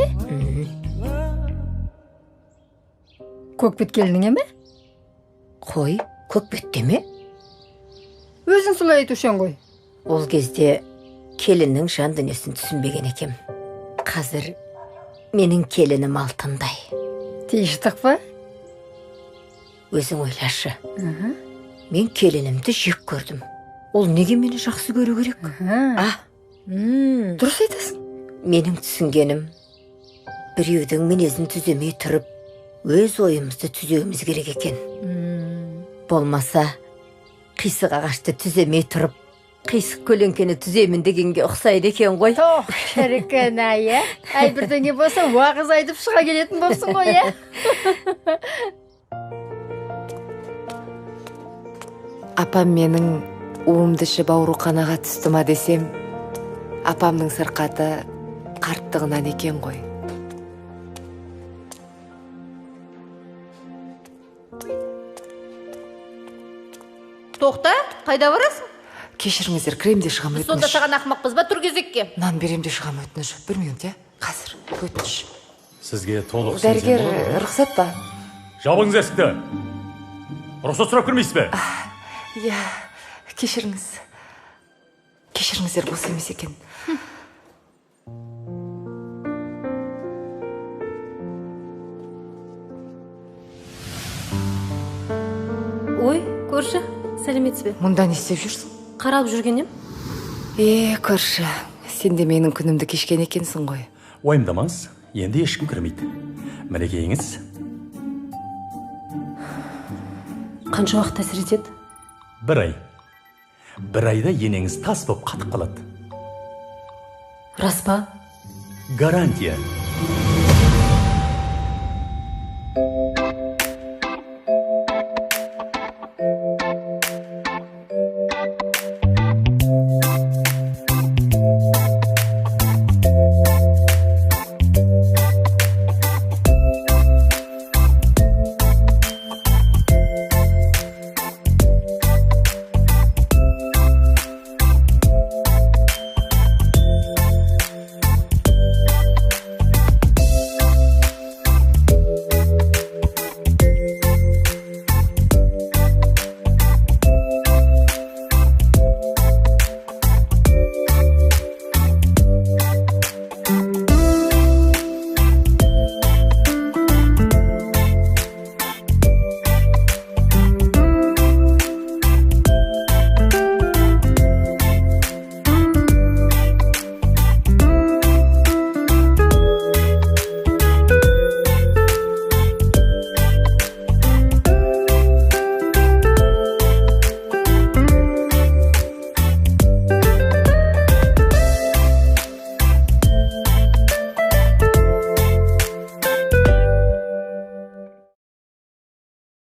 Көкбет келініңе ме? Қой, көкбетте ме? Өзің солай айтушан ғой. Ол кезде келіннің жан дүниесін түсінбеген екем. Қазір менің келінім алтындай. Тиыштық па? Өзің ойлашы. Мен келінімді жек көрдім. Ол неге мені жақсы көру керек? Дұрыс айтасың. Менің түсінгенім, біреудің мінезін түземей тұрып, өз ойымызды түзеуіміз керек екен. Болмаса, қисық ағашты түземей тұрып, қисық көлеңкені түземін дегенге ұқсайды екен ғой. Тоқ, шірікін әйе. Әй бірдеңе болса, уағыз айтып шыға келетін болсын ғой, е? Апам менің уымды ішіп ауруханаға түсті ма десем, апамның сырқаты қарттығынан екен ғой. Тоқта, қайда барасың? Кешіріңіздер, кіремде шығам өтініш. Сонда саған ақмақпыз ба, тұр кезекке? Нан беремде шығам өтініш. 1 минут, е? Қазір, өтініш. Сізге толық Дәрігер, рұқсат па? Жабыңыз есікті. Рұқсат сұрап кірмейсіз бе? Иә, кешіріңіз. Кешіріңіздер, бос емес екен. Ой, көрші, сәлеметсіз бе? Мұнда не істеп жүрсің? Қаралып жүргенем. Көрші, сен де менің күнімді кешкен екенсің ғой. Уайымдамаңыз, енді ешкім кірмейді. Мінекейіңіз. Қанша уақыт әсер етеді? 1 ай. 1 айда енеңіз тас болып қатып қалады. Рас па? Гарантия.